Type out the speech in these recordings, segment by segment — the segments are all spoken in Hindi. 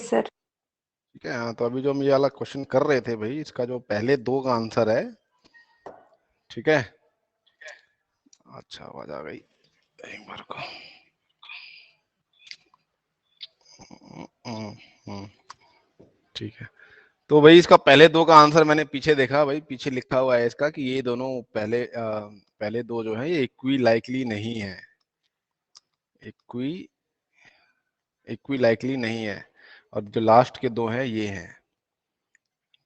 Yes sir. ठीक है। हाँ, तो अभी जो हम ये वाला क्वेश्चन कर रहे थे भाई, इसका जो पहले दो का आंसर है, ठीक है। अच्छा, आवाज आ गई एक बार को। ठीक है। तो भाई इसका पहले दो का आंसर मैंने पीछे देखा भाई, पीछे लिखा हुआ है इसका कि ये दोनों पहले दो जो है ये इक्वी लाइकली नहीं है, इक्वी इक्वी लाइकली नहीं है, और जो लास्ट के दो हैं ये हैं।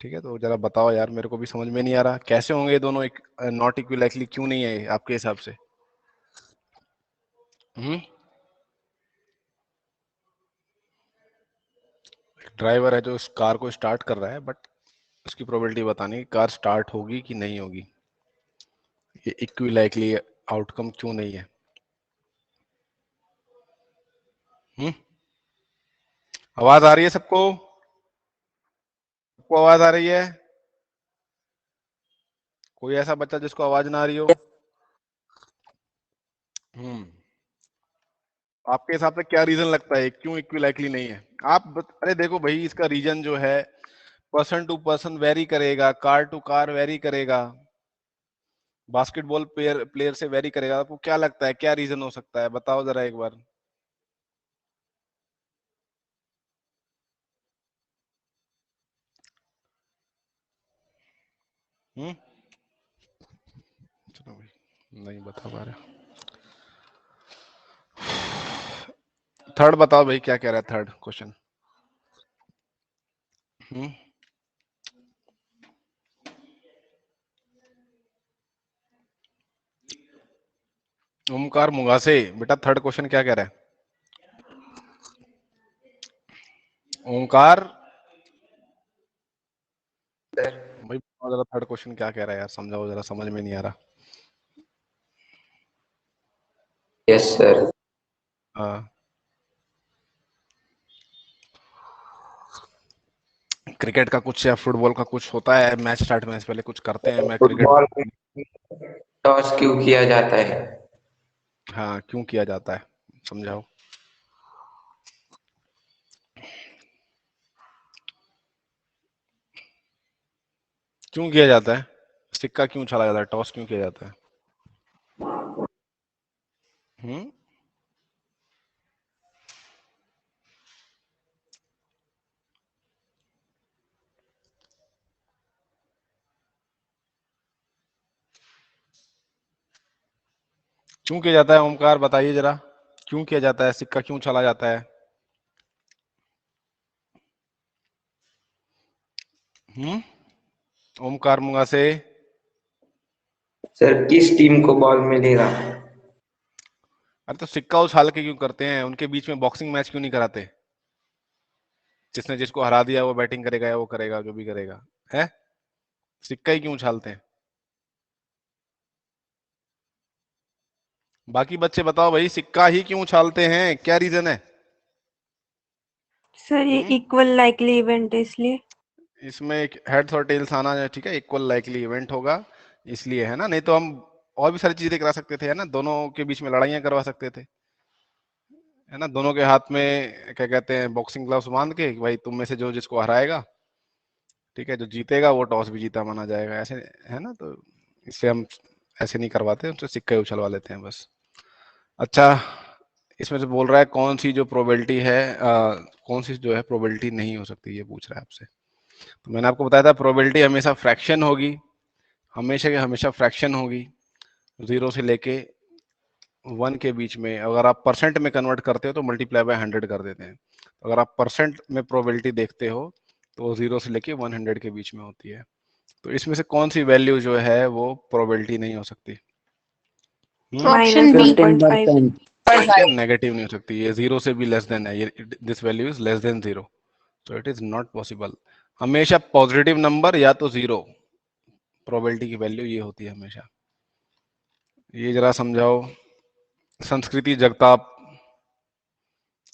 ठीक है, तो जरा बताओ यार, मेरे को भी समझ में नहीं आ रहा कैसे होंगे ये दोनों नॉट इक्वी लाइकली, क्यों नहीं है आपके हिसाब से? ड्राइवर है जो इस कार को स्टार्ट कर रहा है, बट उसकी प्रोबेबिलिटी बतानी कार स्टार्ट होगी कि नहीं होगी, ये इक्वी लाइकली आउटकम क्यों नहीं है? आवाज आ रही है सबको? सबको आवाज आ रही है? कोई ऐसा बच्चा जिसको आवाज ना आ रही हो? आपके हिसाब से क्या रीजन लगता है क्यों इक्वी लाइकली नहीं है? अरे देखो भाई, इसका रीजन जो है पर्सन टू पर्सन वेरी करेगा, कार टू कार वेरी करेगा, बास्केटबॉल प्लेयर प्लेयर से वेरी करेगा। आपको क्या लगता है क्या रीजन हो सकता है? बताओ जरा एक बार। हम्म चलो भाई, नहीं बता पा रहे। थर्ड बताओ भाई, क्या कह रहा है थर्ड क्वेश्चन? ओमकार मुंगासे, बेटा थर्ड क्वेश्चन क्या कह रहा है? ओमकार भाई, जरा थर्ड क्वेश्चन क्या कह रहा है यार, समझाओ जरा, समझ में नहीं आ रहा। Yes sir. हाँ, क्रिकेट का कुछ या फुटबॉल का कुछ होता है, मैच स्टार्ट में पहले कुछ करते हैं, मैं क्रिकेट। फुटबॉल में टॉस क्यों किया जाता है? हाँ, क्यों किया जाता है, समझाओ। क्यों किया जाता है? सिक्का क्यों उछाला जाता है, टॉस क्यों किया जाता है? हम्म क्यों किया जाता है? ओमकार बताइए जरा, क्यों किया जाता है, सिक्का क्यों उछाला जाता है? ओमकार मुंगा से। सर किस टीम को बॉल मिलेगा? अरे तो सिक्का उछाल के क्यों करते हैं? उनके बीच में बॉक्सिंग मैच क्यों नहीं कराते? जिसने जिसको हरा दिया वो बैटिंग करेगा या वो करेगा जो भी करेगा, है? सिक्का ही क्यों उछालते हैं? बाकी बच्चे बताओ भाई, सिक्का ही क्यों उछालते हैं, क्या रीजन है? सर ये इक्वल लाइकली इवेंट है इसलिए। इसमें एक हेड्स और टेल्स आना है, ठीक है, इक्वल लाइकली इवेंट होगा इसलिए, है ना? नहीं तो हम और भी सारी चीजें करा सकते थे, है ना, दोनों के बीच में लड़ाइयां करवा सकते थे, है ना, दोनों के हाथ में क्या कहते हैं बॉक्सिंग ग्लव्स बांध के, भाई तुम में से जो जिसको हराएगा, ठीक है, जो जीतेगा वो टॉस भी जीता माना जाएगा, ऐसे, है ना? तो इससे हम ऐसे नहीं करवाते, हमसे सिक्के उछलवा लेते हैं बस। अच्छा, इसमें से बोल रहा है कौन सी जो प्रोबेबिलिटी है, कौन सी जो है प्रोबेबिलिटी नहीं हो सकती, ये पूछ रहा है आपसे। तो मैंने आपको बताया था प्रोबेबिलिटी हमेशा फ्रैक्शन होगी, हमेशा के हमेशा फ्रैक्शन होगी, 0 से लेके 1 के बीच में। अगर आप परसेंट में कन्वर्ट करते हो तो मल्टीप्लाई बाय 100 कर देते हैं। अगर आप परसेंट में प्रोबेबिलिटी देखते हो तो 0 से लेके 100 के बीच में होती है। तो इसमें से कौन सी वैल्यू जो है वो प्रोबेबिलिटी नहीं हो सकती? Option B. 15%। नेगेटिव नहीं हो सकती, ये 0 से भी लेस देन है, ये this value is less than 0, तो इट इज नॉट पॉसिबल। हमेशा पॉजिटिव नंबर या तो 0, प्रोबेबिलिटी की वैल्यू ये होती है हमेशा। ये जरा समझाओ। संस्कृति जगताप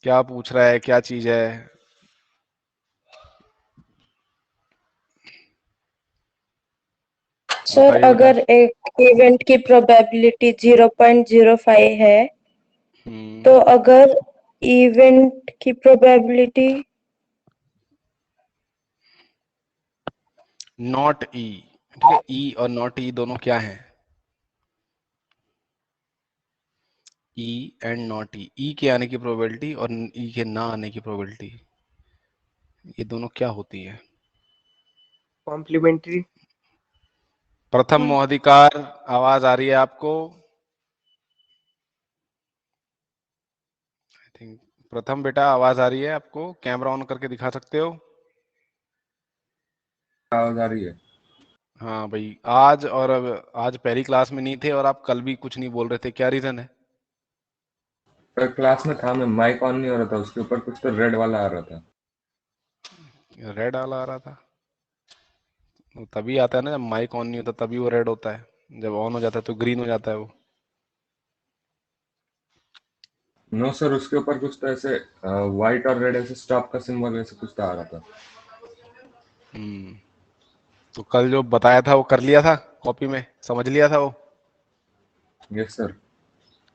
क्या पूछ रहा है, क्या चीज है? सर अगर एक इवेंट की प्रोबेबिलिटी 0.05 है तो अगर इवेंट की प्रोबेबिलिटी नॉट ई, ठीक है, ई और नॉट ई दोनों क्या हैं? ई एंड नॉट ई, ई के आने की प्रोबेबिलिटी और ई के ना आने की प्रोबेबिलिटी, ये दोनों क्या होती है? कॉम्प्लीमेंट्री। प्रथम मोहाधिकार, आवाज आ रही है आपको? आई थिंक प्रथम बेटा आवाज आ रही है आपको? कैमरा ऑन करके दिखा सकते हो? आवाज आ रही है? हाँ भाई, आज और अब आज पहली क्लास में नहीं थे और आप कल भी कुछ नहीं बोल रहे थे, क्या रीजन है? पर क्लास में था, मैं माइक ऑन नहीं हो रहा था, उसके ऊपर कुछ तो रेड वाला आ रहा था। रेड वाला आ रहा था? वो तभी आता है ना जब माइक ऑन नहीं होता, तभी वो रेड होता है, जब ऑन हो जाता है तो ग्रीन हो जाता है वो। नो सर, उसके ऊपर कुछ तो ऐसे व्हाइट और रेड ऐसे स्टॉप का सिंबल ऐसे कुछ तो आ रहा था। तो कल जो बताया था वो कर लिया था, कॉपी में समझ लिया था वो? Yes sir.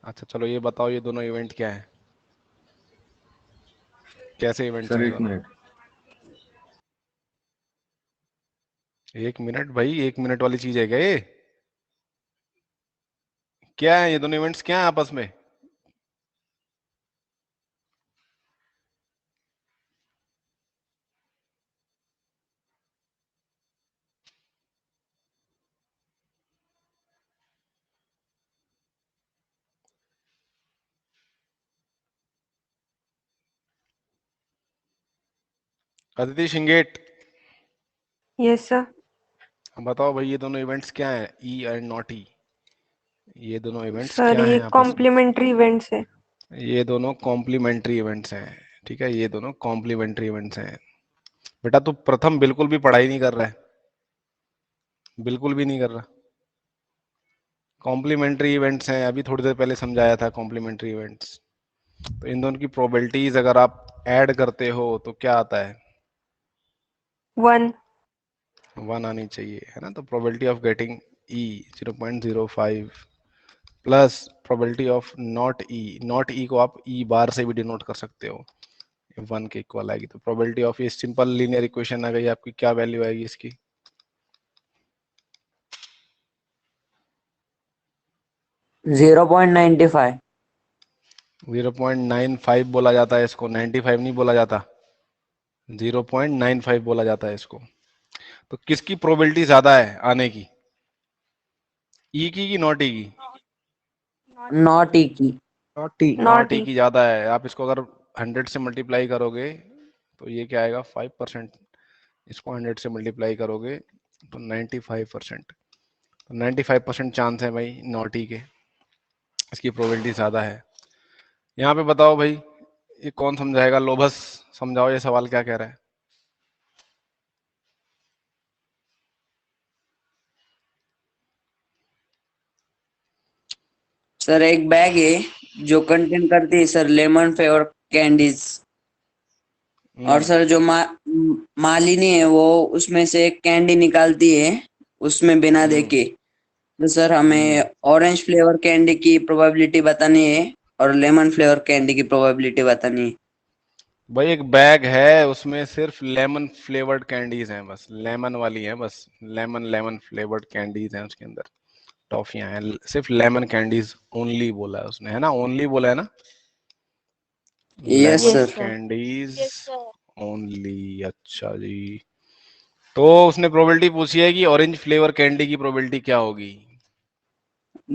अच्छा चलो ये बताओ, ये दोनों इवेंट क्या है, कैसे इवेंट्स सर हैं ये एक दोनों? मिनट। 1 मिनट भाई, 1 मिनट वाली चीज है क्या ये? क्या है ये दोनों इवेंट्स, क्या है आपस में? Aditi शिंगेट, Yes, sir. बताओ भाई ये दोनों इवेंट्स क्या है, ई एंड नॉट ई, ये दोनों इवेंट्स सर क्या ये हैं आपस में? कॉम्प्लीमेंट्री इवेंट्स है। ये दोनों कॉम्प्लीमेंट्री इवेंट्स हैं, ठीक है, ये दोनों कॉम्प्लीमेंट्री इवेंट्स हैं। बेटा तू प्रथम बिल्कुल भी पढ़ाई नहीं कर रहा है, बिल्कुल भी नहीं कर रहा। कॉम्प्लीमेंट्री इवेंट्स हैं, अभी थोड़ी देर पहले समझाया था कॉम्प्लीमेंट्री इवेंट्स। तो इन दोनों की प्रोबेबिलिटीज अगर आप ऐड करते हो तो क्या आता है? 1. 1 आनी चाहिए, है ना? तो probability of getting E 0.05 plus probability of not E, not E को आप ई बार से भी डिनोट कर सकते हो, 1 के इक्वल आएगी। तो प्रोबेबिलिटी ऑफ ये सिंपल लीनियर इक्वेशन आ गई आपकी, क्या वैल्यू आएगी इसकी? 0.95। 0.95 बोला जाता है इसको, 95 नहीं बोला जाता, 0.95 बोला जाता है इसको। तो किसकी प्रोबेबिलिटी ज्यादा है आने की, ई की नॉट ई की? नॉट ई की। Not E. नॉट नॉट ई ई। की ज्यादा है। आप इसको अगर 100 से मल्टीप्लाई करोगे तो ये क्या आएगा, 5%। इसको 100 से मल्टीप्लाई करोगे तो 95%। तो 95% चांस है भाई नॉट ई के, इसकी प्रोबेबिलिटी ज्यादा है। यहाँ पे बताओ भाई, ये कौन समझाएगा? लोभस समझाओ, ये सवाल क्या कह रहा है? सर एक बैग है जो कंटेन करती है सर लेमन फ्लेवर कैंडीज, और सर जो मालिनी है वो उसमें से एक कैंडी निकालती है उसमें बिना देके। तो सर हमें ऑरेंज फ्लेवर कैंडी की प्रोबेबिलिटी बतानी है और लेमन फ्लेवर कैंडी की प्रोबेबिलिटी बतानी है। भाई एक बैग है, उसमें सिर्फ लेमन फ्लेवर्ड कैंडीज हैं, बस लेमन वाली हैं, बस लेमन लेमन फ्लेवर्ड कैंडीज हैं उसके अंदर, टॉफियां हैं, सिर्फ लेमन कैंडीज ओनली बोला है उसने, है ना? ओनली बोला है ना, yes lemon sir. Candies only. अच्छा जी, तो उसने प्रोबेबिलिटी पूछी है कि ऑरेंज फ्लेवर कैंडी की प्रोबेबिलिटी क्या होगी?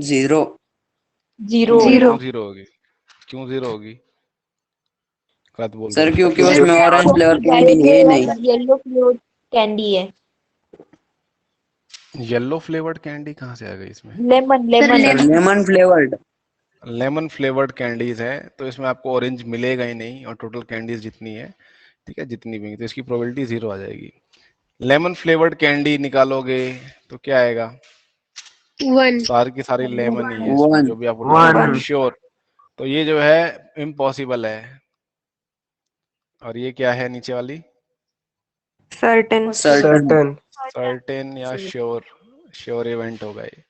0। क्यों? 0. क्यों जीरो होगी? क्यों जीरो होगी? गलत बोल रहे सर हो। क्योंकि उसमें ऑरेंज फ्लेवर कैंडी है ही नहीं। येलो फ्लेवर कैंडी है। येलो फ्लेवर्ड कैंडी कहाँ से आ गई इसमें? Lemon lemon sir lemon flavoured. Lemon flavoured candies है, तो इसमें आपको ऑरेंज मिलेगा ही नहीं, और टोटल कैंडीज जितनी है, ठीक है, जितनी भी, तो इसकी प्रोबेबिलिटी 0 आ जाएगी। लेमन फ्लेवर्ड कैंडी निकालोगे तो क्या आएगा? 1 सारी की सारी लेमन ही है इसमें, 1। जो भी आपको निकालना है, 1। श्योर। तो ये जो है इम्पॉसिबल है, और ये क्या है नीचे वाली? सर्टेन। सर्टन। सर्टन। सर्टेन या श्योर, श्योर इवेंट होगा ये।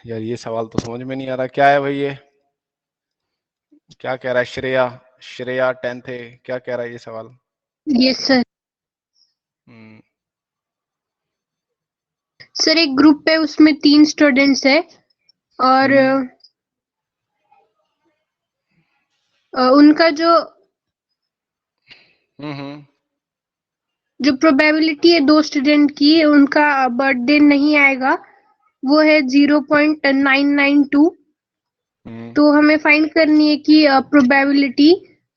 यार ये सवाल तो समझ में नहीं आ रहा, क्या है भाई ये? क्या कह रहा है श्रेया? श्रेया 10th है, क्या कह रहा है ये सवाल? Yes sir. हम्म, सर एक ग्रुप है उसमें 3 स्टूडेंट्स है और उनका जो प्रोबेबिलिटी है 2 स्टूडेंट की उनका बर्थडे नहीं आएगा, वो है 0.992। तो हमें फाइंड करनी है कि प्रोबेबिलिटी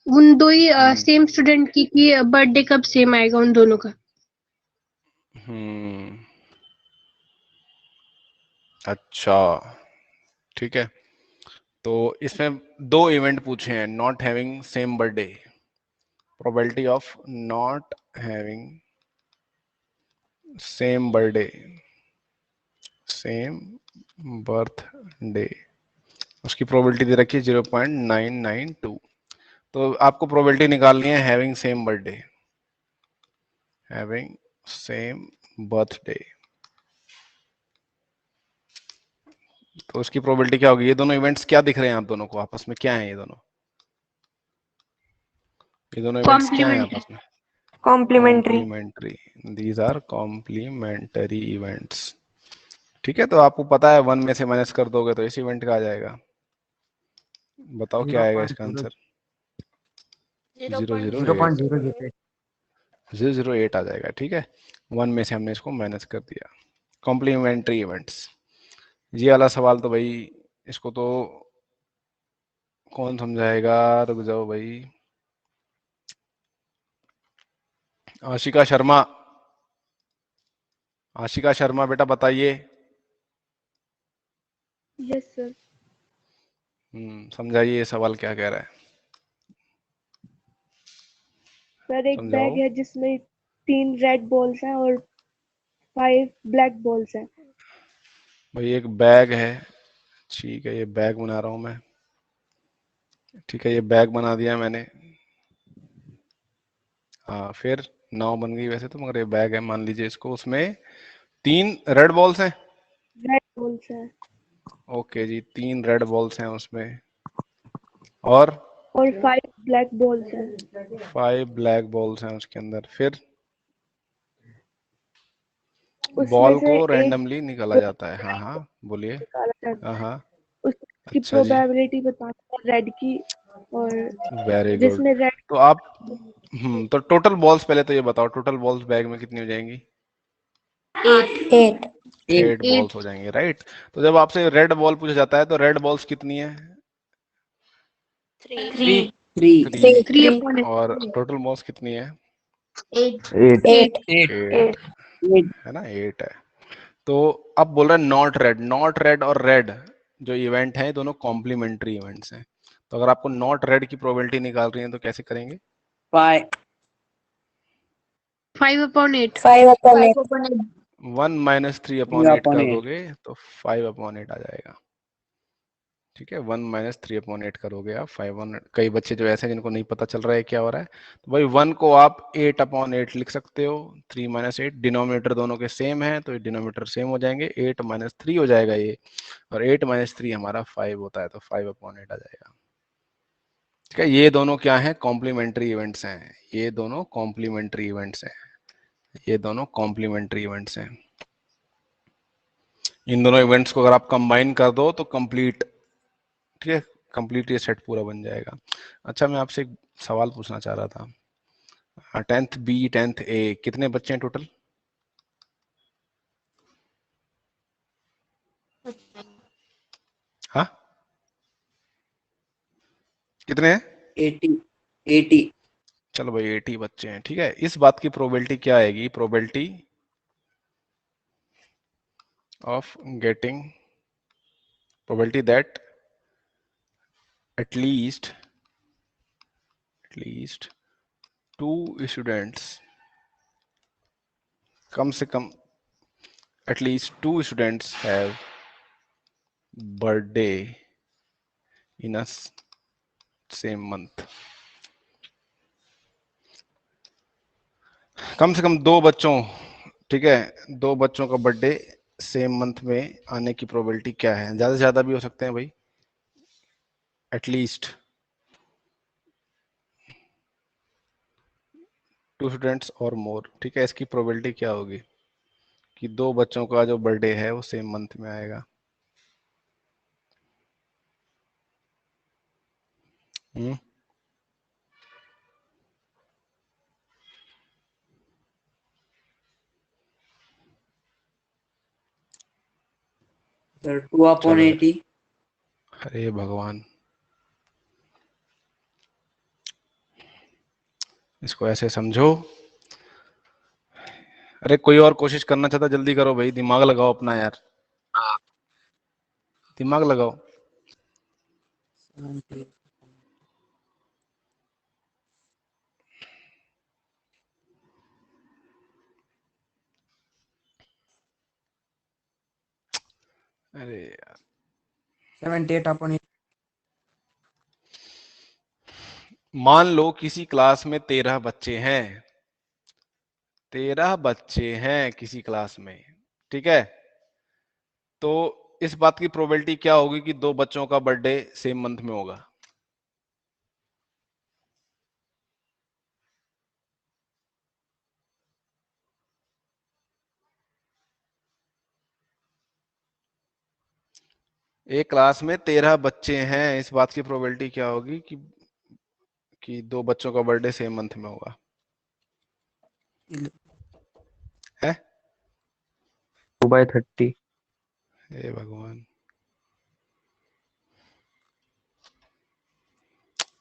उन दो ही सेम स्टूडेंट की कि बर्थडे कब सेम आएगा उन दोनों का। अच्छा ठीक है, तो इसमें 2 इवेंट पूछे हैं, not having same birthday, probability of not having same birthday, same birthday, उसकी प्रोबेबिलिटी दे रखी है 0.992। तो आपको प्रोबेबिलिटी निकालनी है having same birthday, having same birthday. तो उसकी प्रोबेबिलिटी क्या होगी? ये दोनों इवेंट्स क्या दिख रहे हैं आप दोनों को आपस में, क्या है ये दोनों इवेंट्स क्या हैं आपस में? Complementary. Complementary, these are complementary events. ठीक है, तो आपको पता है 1 में से माइनस कर दोगे तो इस इवेंट का आ जाएगा। बताओ क्या आएगा इसका आंसर? 0.008 आ जाएगा। ठीक है, 1 में से हमने इसको माइनस कर दिया। कॉम्प्लीमेंट्री इवेंट्स, ये वाला सवाल तो भाई इसको तो कौन समझाएगा? रुक जाओ भाई। आशिका शर्मा, आशिका शर्मा बेटा बताइए। Yes sir. समझाइए ये सवाल क्या कह रहा है। सर एक समझाओ। बैग है जिसमें 3 रेड बॉल्स हैं और 5 ब्लैक बॉल्स हैं। भाई एक बैग है, ठीक है, ये बैग बना रहा हूं मैं। ठीक है, ये बैग बना दिया मैंने। हाँ, फिर 9 बन गई वैसे तो, मगर ये बैग है मान लीजिए इसको, उसमें 3 रेड बॉल्स हैं। रेड बॉल्स हैं ओके जी, 3 रेड बॉल्स हैं उसमें, और 5 ब्लैक बॉल्स हैं। 5 ब्लैक बॉल्स हैं उसके अंदर। फिर उसमें बॉल से को एक रैंडमली निकाला जाता है। हाँ हाँ बोलिए। निकाला जाता हाँ है, हाँ, उसकी अच्छा जी, प्रोबेबिलिटी बताना है रेड की, और वेरी गुड। जिसमें रेड तो आप तो टोटल बॉल्स पहले तो ये बताओ, टोटल बॉल्स बैग में कितनी हो जाएंगी? 8। 8 बॉल्स हो जाएंगे, राइट। तो जब आपसे रेड बॉल पूछा जाता है तो रेड बॉल्स कितनी है? 3 3। और टोटल बॉल्स कितनी है? 8 8 8 है ना, 8 है। तो अब बोल रहा है नॉट रेड, नॉट रेड और रेड जो इवेंट है दोनों कॉम्प्लीमेंट्री इवेंट्स हैं। तो अगर आपको नॉट रेड की प्रोबेबिलिटी निकाल रही है तो कैसे करेंगे? 5/8 1 - 3/8 कर दोगे तो 5/8 आ जाएगा। ठीक है, 1 - 3/8 करोगे आप 5। कई बच्चे जो ऐसे हैं जिनको नहीं पता चल रहा है क्या हो रहा है, तो भाई 1 को आप 8/8 लिख सकते हो। 3 - 8, डिनोमिनेटर दोनों के सेम है तो डिनोमिनेटर सेम हो जाएंगे। 8 - 3 हो जाएगा ये, और 8 - 3 हमारा 5 होता है, तो 5/8 आ जाएगा। ठीक है, ये दोनों क्या है? कॉम्प्लीमेंट्री इवेंट्स हैं। ये दोनों कॉम्प्लीमेंट्री इवेंट्स हैं। ये दोनों कॉम्प्लीमेंट्री इवेंट्स हैं। इन दोनों इवेंट्स को अगर आप कंबाइन कर दो तो कंप्लीट, ठीक है, कंप्लीट ये सेट पूरा बन जाएगा। अच्छा, मैं आपसे एक सवाल पूछना चाह रहा था। 10th बी 10th ए कितने बच्चे हैं टोटल? हाँ, कितने हैं? 80 चलो भाई 80 बच्चे हैं। ठीक है, इस बात की प्रोबेबिलिटी क्या आएगी? Probability of getting, probability that at least 2 students, कम से कम at least 2 students have birthday in a same month। कम से कम 2 बच्चों, ठीक है, 2 बच्चों का बर्थडे सेम मंथ में आने की प्रोबेबिलिटी क्या है? ज्यादा से ज्यादा भी हो सकते हैं भाई, एटलीस्ट 2 स्टूडेंट्स और मोर। ठीक है, इसकी प्रोबेबिलिटी क्या होगी? कि 2 बच्चों का जो बर्थडे है वो सेम मंथ में आएगा। सर 2/80। अरे भगवान, इसको ऐसे समझो। अरे कोई और कोशिश करना चाहता जल्दी करो भाई, दिमाग लगाओ अपना यार, दिमाग लगाओ। अरे यार 78/80। मान लो किसी क्लास में 13 बच्चे हैं, 13 बच्चे हैं किसी क्लास में, ठीक है। तो इस बात की प्रोबेबिलिटी क्या होगी कि 2 बच्चों का बर्थडे सेम मंथ में होगा? एक क्लास में 13 बच्चे हैं, इस बात की प्रोबेबिलिटी क्या होगी कि 2 बच्चों का बर्थडे सेम मंथ में होगा? है 2/30। हे भगवान,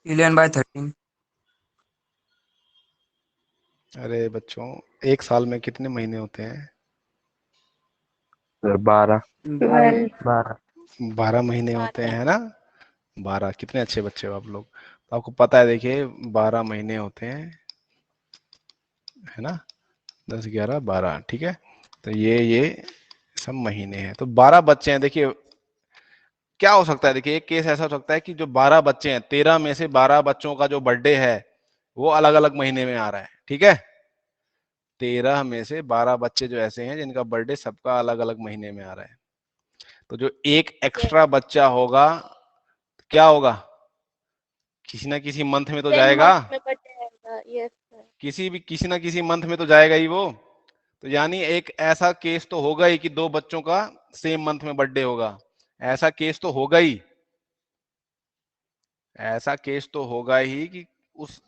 11/13। अरे बच्चों, एक साल में कितने महीने होते हैं? 12। 12। 12 महीने होते हैं, है ना? 12। कितने अच्छे बच्चे हो आप लोग। तो आपको पता है, देखिए 12 महीने होते हैं, है ना? 10, 11, 12, ठीक है। तो ये सब महीने हैं, तो 12 बच्चे हैं। देखिए क्या हो सकता है, देखिए एक केस ऐसा हो सकता है कि जो 12 बच्चे हैं, 13 में से 12 बच्चों का जो बर्थडे है वो अलग अलग महीने में आ रहा है, ठीक है। 13 में से 12 बच्चे जो ऐसे हैं जिनका बर्थडे सबका अलग अलग महीने में आ रहा है। तो जो एक एक्स्ट्रा बच्चा होगा क्या होगा, किसी ना किसी मंथ में तो जाएगा, किसी ना किसी मंथ में तो जाएगा ही वो। तो यानी एक ऐसा केस तो होगा ही कि 2 बच्चों का सेम मंथ में बर्थडे होगा, ऐसा केस तो होगा ही, ऐसा केस तो होगा ही कि उस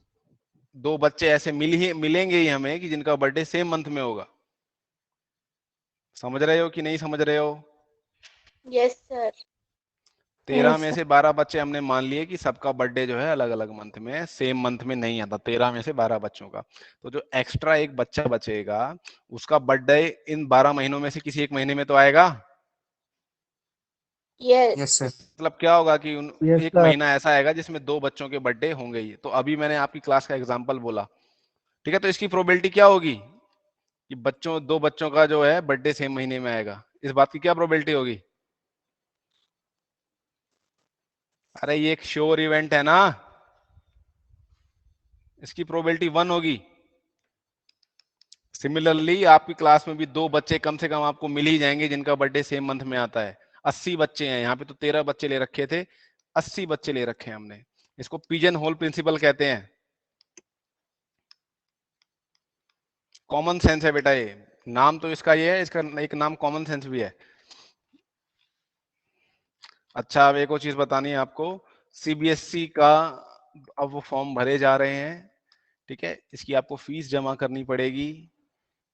2 बच्चे ऐसे मिलेंगे ही हमें कि जिनका बर्थडे सेम मंथ में होगा। समझ रहे हो कि नहीं समझ रहे हो? Yes sir. 13 में से 12 बच्चे हमने मान लिए कि सबका बर्थडे जो है अलग अलग मंथ में, सेम मंथ में नहीं आता, 13 में से 12 बच्चों का। तो जो एक्स्ट्रा एक बच्चा बचेगा उसका बर्थडे इन 12 महीनों में से किसी एक महीने में तो आएगा। Yes sir. मतलब क्या होगा कि एक महीना ऐसा आएगा जिसमें 2 बच्चों के बर्थडे होंगे ही। तो अभी मैंने आपकी क्लास का एग्जाम्पल बोला, ठीक है। तो इसकी प्रोबेबिलिटी क्या होगी कि 2 बच्चों का जो है बर्थडे सेम महीने में आएगा, इस बात की क्या प्रोबेबिलिटी होगी? अरे ये एक श्योर इवेंट है ना, इसकी प्रोबेबिलिटी 1 होगी। सिमिलरली आपकी क्लास में भी 2 बच्चे कम से कम आपको मिल ही जाएंगे जिनका बर्थडे सेम मंथ में आता है। 80 बच्चे हैं यहाँ पे, तो 13 बच्चे ले रखे थे, 80 बच्चे ले रखे हैं हमने। इसको पिजन होल प्रिंसिपल कहते हैं। कॉमन सेंस है बेटा, ये नाम तो इसका ये है, इसका एक नाम कॉमन सेंस भी है। अच्छा, अब एक और चीज बतानी है आपको, सीबीएसई का अब वो फॉर्म भरे जा रहे हैं, ठीक है। इसकी आपको फीस जमा करनी पड़ेगी।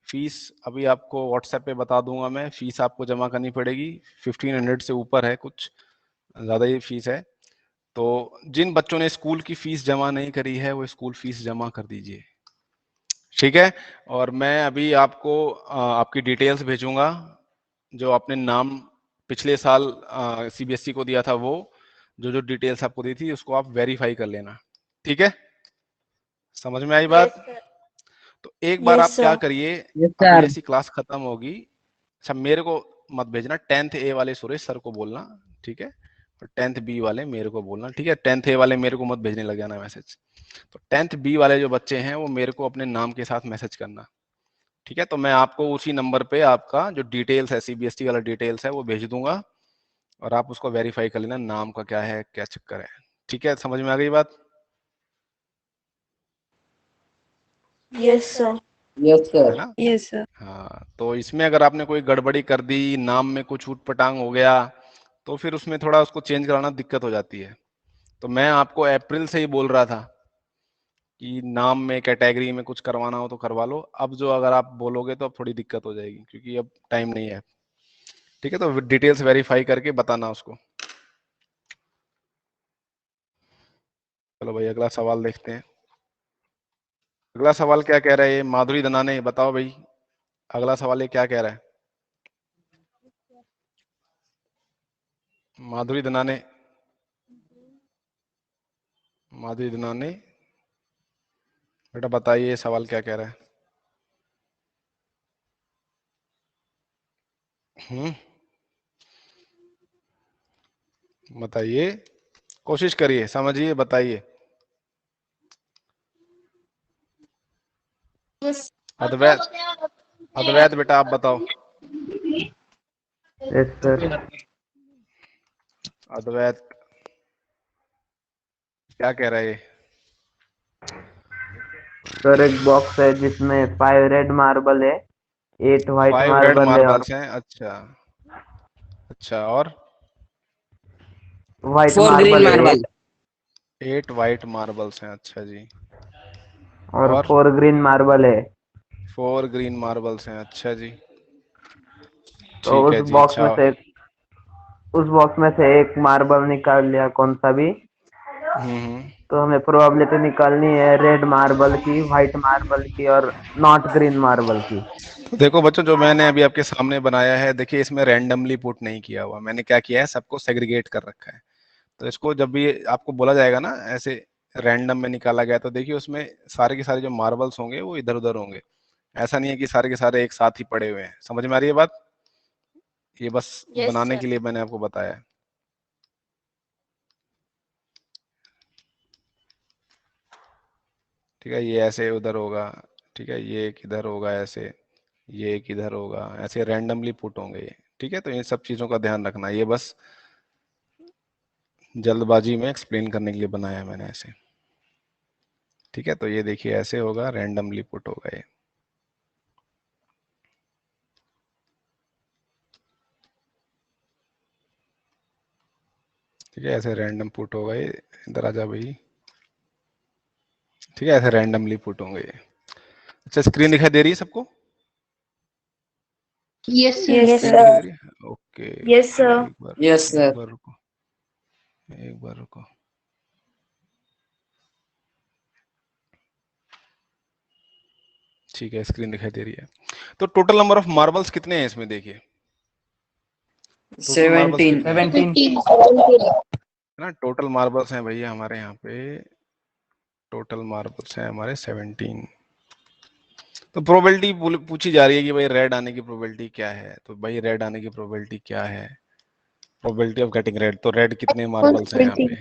फीस अभी आपको व्हाट्सएप पे बता दूंगा मैं, फीस आपको जमा करनी पड़ेगी। 1500 से ऊपर है, कुछ ज्यादा ही फीस है। तो जिन बच्चों ने स्कूल की फीस जमा नहीं करी है वो स्कूल फीस जमा कर दीजिए, ठीक है। और मैं अभी आपको आपकी डिटेल्स भेजूंगा, जो आपने नाम पिछले साल सीबीएसई को दिया था, वो जो डिटेल्स आपको दी थी उसको आप वेरीफाई कर लेना, ठीक है। समझ में आई बात? तो एक बार आप क्या करिए, अभी जैसी क्लास खत्म होगी, अच्छा मेरे को मत भेजना, 10th ए वाले सुरेश सर को बोलना, ठीक है। और 10th बी वाले मेरे को बोलना, ठीक है। 10th ए वाले मेरे को मत भेजने लग जाना मैसेज। तो 10th बी वाले जो बच्चे हैं वो मेरे को अपने नाम के साथ मैसेज करना, ठीक है। तो मैं आपको उसी नंबर पे आपका जो डिटेल्स है, सीबीएसई वाला डिटेल्स है, वो भेज दूंगा और आप उसको वेरीफाई कर लेना, नाम का क्या है, क्या चक्कर है, ठीक है। समझ में आ गई बात? Yes sir. यस है सर। ना? Yes sir. हाँ, तो इसमें अगर आपने कोई गड़बड़ी कर दी, नाम में कुछ ऊट-पटांग हो गया, तो फिर उसमें थोड़ा उसको चेंज कराना दिक्कत हो जाती है। तो मैं आपको अप्रैल से ही बोल रहा था कि नाम में, कैटेगरी में कुछ करवाना हो तो करवा लो। अब जो अगर आप बोलोगे तो अब थोड़ी दिक्कत हो जाएगी, क्योंकि अब टाइम नहीं है। ठीक है, तो डिटेल्स वेरीफाई करके बताना उसको। चलो भाई, अगला सवाल देखते हैं। अगला सवाल क्या कह रहा है ये माधुरी दनाने, बताओ भाई, अगला सवाल ये क्या कह रहा है? माधुरी दनाने, माधुरी दनाने, बेटा बताइए ये सवाल क्या कह रहा है? बताइए, कोशिश करिए, समझिए, बताइए। अद्वैत, अद्वैत बेटा आप बताओ। Yes sir. अद्वैत क्या कह रहा है ये? सर एक बॉक्स है जिसमें 5 रेड मार्बल है, 8 व्हाइट 5 रेड मार्बल है और मार्बल्स हैं, अच्छा अच्छा, और व्हाइट 4 ग्रीन मार्बल है मार्बल। 8 व्हाइट मार्बल्स हैं, अच्छा जी, और और 4 ग्रीन मार्बल है। 4 ग्रीन मार्बल्स हैं, अच्छा जी, तो ठीक उस है जी, बॉक्स में अच्छा। से उस बॉक्स में से एक मार्बल निकाल लिया कौन सा भी, हम्म, तो हमें प्रोबेबिलिटी निकालनी है रेड मार्बल की, व्हाइट मार्बल की और नॉट ग्रीन मार्बल की। तो देखो बच्चों, जो मैंने अभी आपके सामने बनाया है, देखिए इसमें रैंडमली पुट नहीं किया हुआ, मैंने क्या किया है, सबको सेग्रीगेट कर रखा है। तो इसको जब भी आपको बोला जाएगा ना ऐसे रैंडम में निकाला गया, तो देखिए उसमें सारे के सारे जो मार्बल्स होंगे वो इधर उधर होंगे। ऐसा नहीं है कि सारे के सारे एक साथ ही पड़े हुए हैं। समझ में आ रही है बात? ये बस Yes, बनाने sir. के लिए मैंने आपको बताया। ठीक है, ये ऐसे उधर होगा, ठीक है, ये एक इधर होगा, ऐसे ये एक इधर होगा, ऐसे रैंडमली पुट होंगे ये। ठीक है, तो इन सब चीजों का ध्यान रखना, ये बस जल्दबाजी में एक्सप्लेन करने के लिए बनाया है मैंने ऐसे। ठीक है, तो ये देखिए ऐसे होगा, रैंडमली पुट होगा ये। ठीक है, ऐसे रैंडम पुट होगा ये, इधर आ जा भाई। ठीक है, ऐसे रैंडमली पुट होंगे ये। अच्छा, स्क्रीन दिखाई दे रही है सबको? Yes sir. यस स्क्रीन दिखाई दे सर। रही है? Okay, yes sir. एक बार, यस एक सर। बार रुको, एक बार रुको। ठीक है, स्क्रीन दिखाई दे रही है। तो टोटल नंबर ऑफ मार्बल्स कितने हैं इसमें? देखिए टोटल मार्बल्स 17। कितने हैं? 17। है ना, टोटल मार्बल्स हैं भैया हमारे यहाँ पे, टोटल मार्बल्स हैं हमारे 17। तो प्रोबेबिलिटी पूछी जा रही है कि भाई रेड आने की प्रोबेबिलिटी क्या है, तो भाई रेड आने की प्रोबेबिलिटी क्या है? प्रोबेबिलिटी ऑफ गेटिंग रेड, तो रेड कितने मार्बल्स हैं यहाँ पे?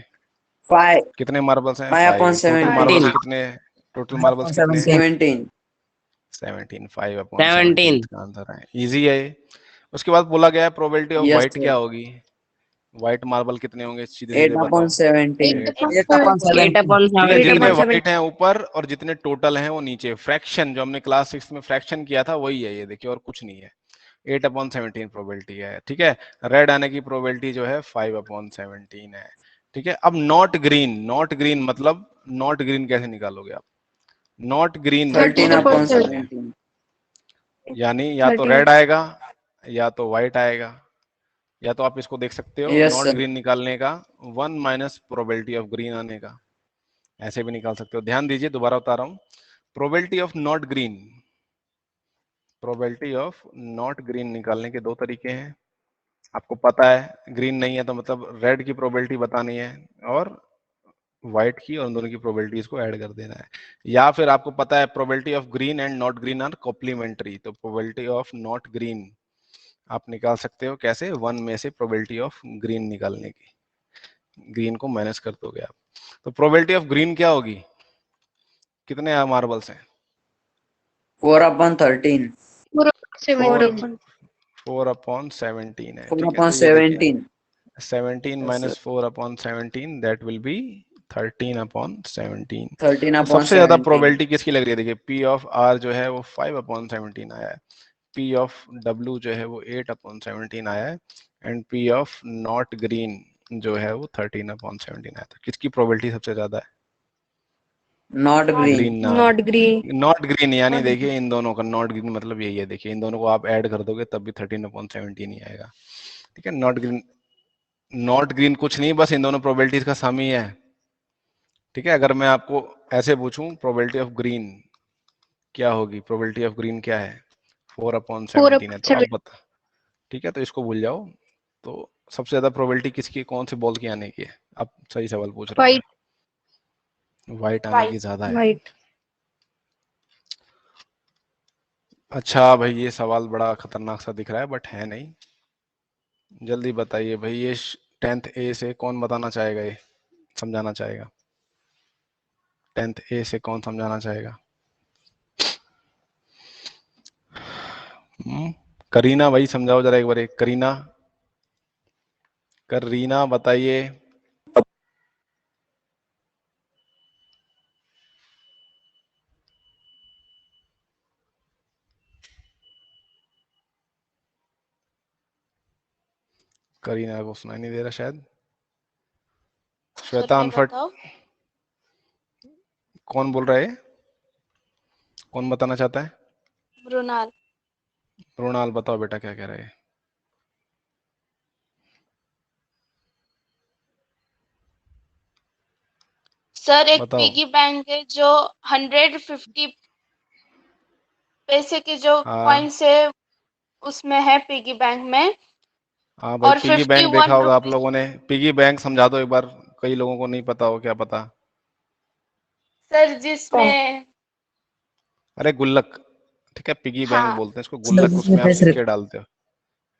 5 कितने मार्बल्स हैं? 5 अपॉन 5। Total marbles 17। कितने? टोटल मार्बल्स कितने हैं? 17। 17। 5 अपॉन 17 इसका आंसर है। इजी है ये। उसके बाद बोला गया है प्रोबेबिलिटी ऑफ यस व्हाइट क्या सर। होगी? व्हाइट मार्बल कितने होंगे? सीधे 8 सीधे अपॉन बताओ। 17। 8 अपॉन 8 17। अपॉन ठीक है, 17। जितने व्हाइट हैं ऊपर और जितने टोटल हैं वो नीचे। फ्रैक्शन जो हमने क्लास 6 में फ्रैक्शन किया था वही है ये, देखिए, और कुछ नहीं है। 8 अपॉन 17 प्रोबेबिलिटी है। ठीक है, रेड आने की प्रोबेबिलिटी जो है 5 अपॉन 17 है। ठीक है, अब नॉट ग्रीन, नॉट ग्रीन मतलब नॉट ग्रीन कैसे निकालोगे आप? नॉट ग्रीन 13 प्रोबेबिलिटी अपॉन कितनी है? 17। यानी या तो रेड आएगा या तो व्हाइट आएगा, या तो आप इसको देख सकते हो यस नॉट सर। ग्रीन निकालने का 1 माइनस प्रोबेबिलिटी ऑफ ग्रीन आने का, ऐसे भी निकाल सकते हो। ध्यान दीजिए, दोबारा बता रहा हूं, probability of not green, probability of not green निकालने के दो तरीके हैं। आपको पता है ग्रीन नहीं है तो मतलब रेड की प्रोबेबिलिटी बतानी है और व्हाइट की, और दोनों की प्रोबेबिलिटीज को ऐड कर देना है। या फिर आपको पता है probability of green and not green are complementary, तो प्रोबेबिलिटी ऑफ नॉट ग्रीन आप निकाल सकते हो कैसे? 1 में से प्रोबेबिलिटी ऑफ ग्रीन निकालने की, ग्रीन को माइनस कर दोगे आप। तो प्रोबेबिलिटी ऑफ ग्रीन क्या होगी? कितने मार्बल्स हैं? 4 अपॉन 13। 4 अपॉन 17 है। 4 ठीक है, अपॉन तो ये देखिए 17। 17 yes minus sir. 4 upon 17 that will be 13/17। 13/17 सबसे ज्यादा प्रोबेबिलिटी किसकी लग रही है? देखिए P ऑफ R जो है वो 5/17 आया है, P ऑफ W जो है वो 8/17 आया है, and P of not green जो है वो 13/17 आया। तो किसकी प्रोबेबिलिटी सबसे ज्यादा है? Not green. ग्रीन ना, नॉट ग्रीन। नॉट ग्रीन, यानी देखिए इन दोनों का नॉट ग्रीन मतलब यही है, देखिए इन दोनों को आप ऐड कर दोगे तब भी 13/17 ही आएगा। ठीक है, नॉट ग्रीन, नॉट ग्रीन कुछ नहीं, बस इन दोनों प्रोबेबिलिटीज का सम ही है। ठीक है, अगर मैं आपको ऐसे पूछूं प्रोबेबिलिटी ऑफ ग्रीन क्या होगी, प्रोबेबिलिटी ऑफ ग्रीन क्या है? 4/17 है, तो आप बता। ठीक है, तो इसको भूल जाओ। तो सबसे ज्यादा प्रोबेबिलिटी किसकी, कौन से बॉल की आने की है? आप सही सवाल पूछ रहे हो। व्हाइट आने की ज्यादा है। व्हाइट। अच्छा भाई, ये सवाल बड़ा खतरनाक सा दिख रहा है बट है नहीं। जल्दी बताइए भाई, ये 10th A से कौन बताना चाहेगा, ये समझाना चाहेगा? 10th A से कौन समझाना चाहेगा? करीना भाई समझाओ जरा एक बार, एक करीना, करीना बताइए। करीना को सुनाई नहीं दे रहा शायद। श्वेता अनफट, कौन बोल रहा है? कौन बताना चाहता है? मृणाल। मृणाल बताओ बेटा क्या कह रहे हैं? सर एक बताओ। पिगी बैंक है जो 150 पैसे के जो हाँ कॉइन्स है उसमें है पिगी बैंक में। हाँ भाई, और पिगी बैंक देखा 51 होगा आप रुपीज। लोगों ने। पिगी बैंक समझा दो एक बार, कई लोगों को नहीं पता हो, क्या पता। सर जिसमें अरे गुल्लक, ठीक है, पिगी बैंक हाँ बोलते हैं इसको, गुल्लक, उसमें आप सिक्के डालते हो,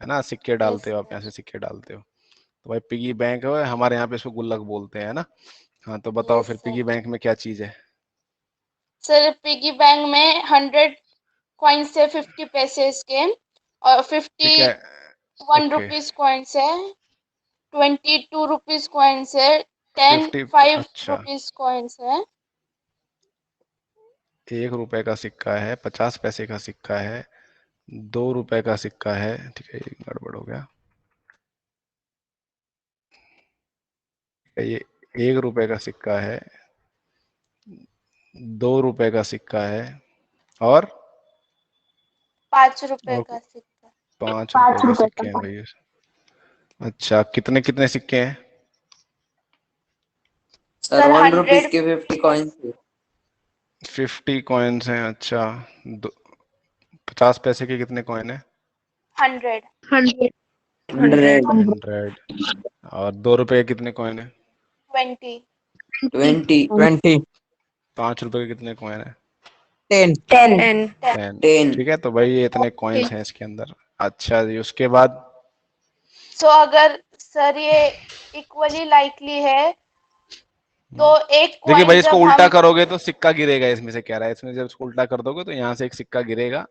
है ना, सिक्के डालते यस हो आप, यहाँ से सिक्के डालते हो, तो भाई पिगी बैंक है, हमारे यहाँ पे इसको गुल्लक बोलते हैं, है ना। हाँ तो बताओ फिर सर। पिगी बैंक में क्या चीज है? सर पिगी बैंक में 100 कॉइन्स है 50 पैसे के, और ठीक है, 51 ओके। रुपीज कॉइन्स है, 22 रुपीज कॉइन्स है, 50, 5 अच्छा, रुपीज कॉइन्स है। 1 रुपए का सिक्का है, 50 पैसे का सिक्का है, 2 रुपए का सिक्का है, ठीक है, ये गड़बड़ हो गया। ये 1 रुपए का सिक्का है, 2 रुपए का सिक्का है, और 5 रुपए और का सिक्का। 5 रुपए के सिक्के हैं भाई। अच्छा, कितने कितने सिक्के हैं? सर 1 रुपीज 100 के 50 कॉइन्स। 50 कॉइन्स हैं, अच्छा। 50 पैसे के कितने कॉइन है? 100 100 100। और 2 रुपए के कितने कॉइन है? 20 20 5 रुपए के कितने कॉइन है? 10 10। ठीक है, तो भाई ये इतने कॉइन्स हैं इसके अंदर। अच्छा जी, उसके बाद सो अगर सर ये इक्वली लाइकली है तो एक देखिए भाई, कॉइन इसको जब उल्टा हम करोगे तो सिक्का गिरेगा, इसमें से कह रहा है, इसमें जब इसको उल्टा कर दोगे तो यहाँ से एक सिक्का गिरेगा।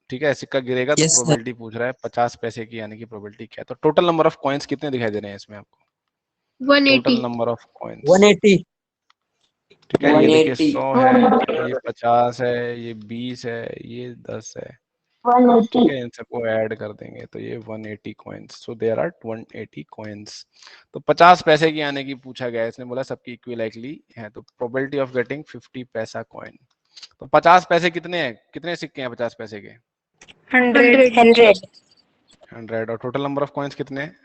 ठीक है, सिक्का गिरेगा तो प्रोबेबिलिटी पूछ रहा है 50 पैसे की, यानी कि प्रोबेबिलिटी क्या है। तो टोटल नंबर ऑफ कॉइन्स कितने दिखाई दे रहे हैं इसमें आपको? 180। टोटल नंबर ऑफ कॉइन्स 180 ठीक है, ये देखिए 180 100 है, ये 50 है, ये 20 है, ये 10 है। ठीक है, इन सबको ऐड कर देंगे तो ये 180 coins. So there are 180 coins. तो 50 पैसे की आने की पूछा गया है, इसने बोला सबकी इक्विलाइकली है, तो प्रोबेबिलिटी ऑफ गेटिंग 50 पैसा कॉइन। तो 50 पैसे कितने हैं, कितने सिक्के हैं 50 पैसे के? 100। और टोटल नंबर ऑफ कॉइन्स कितने हैं?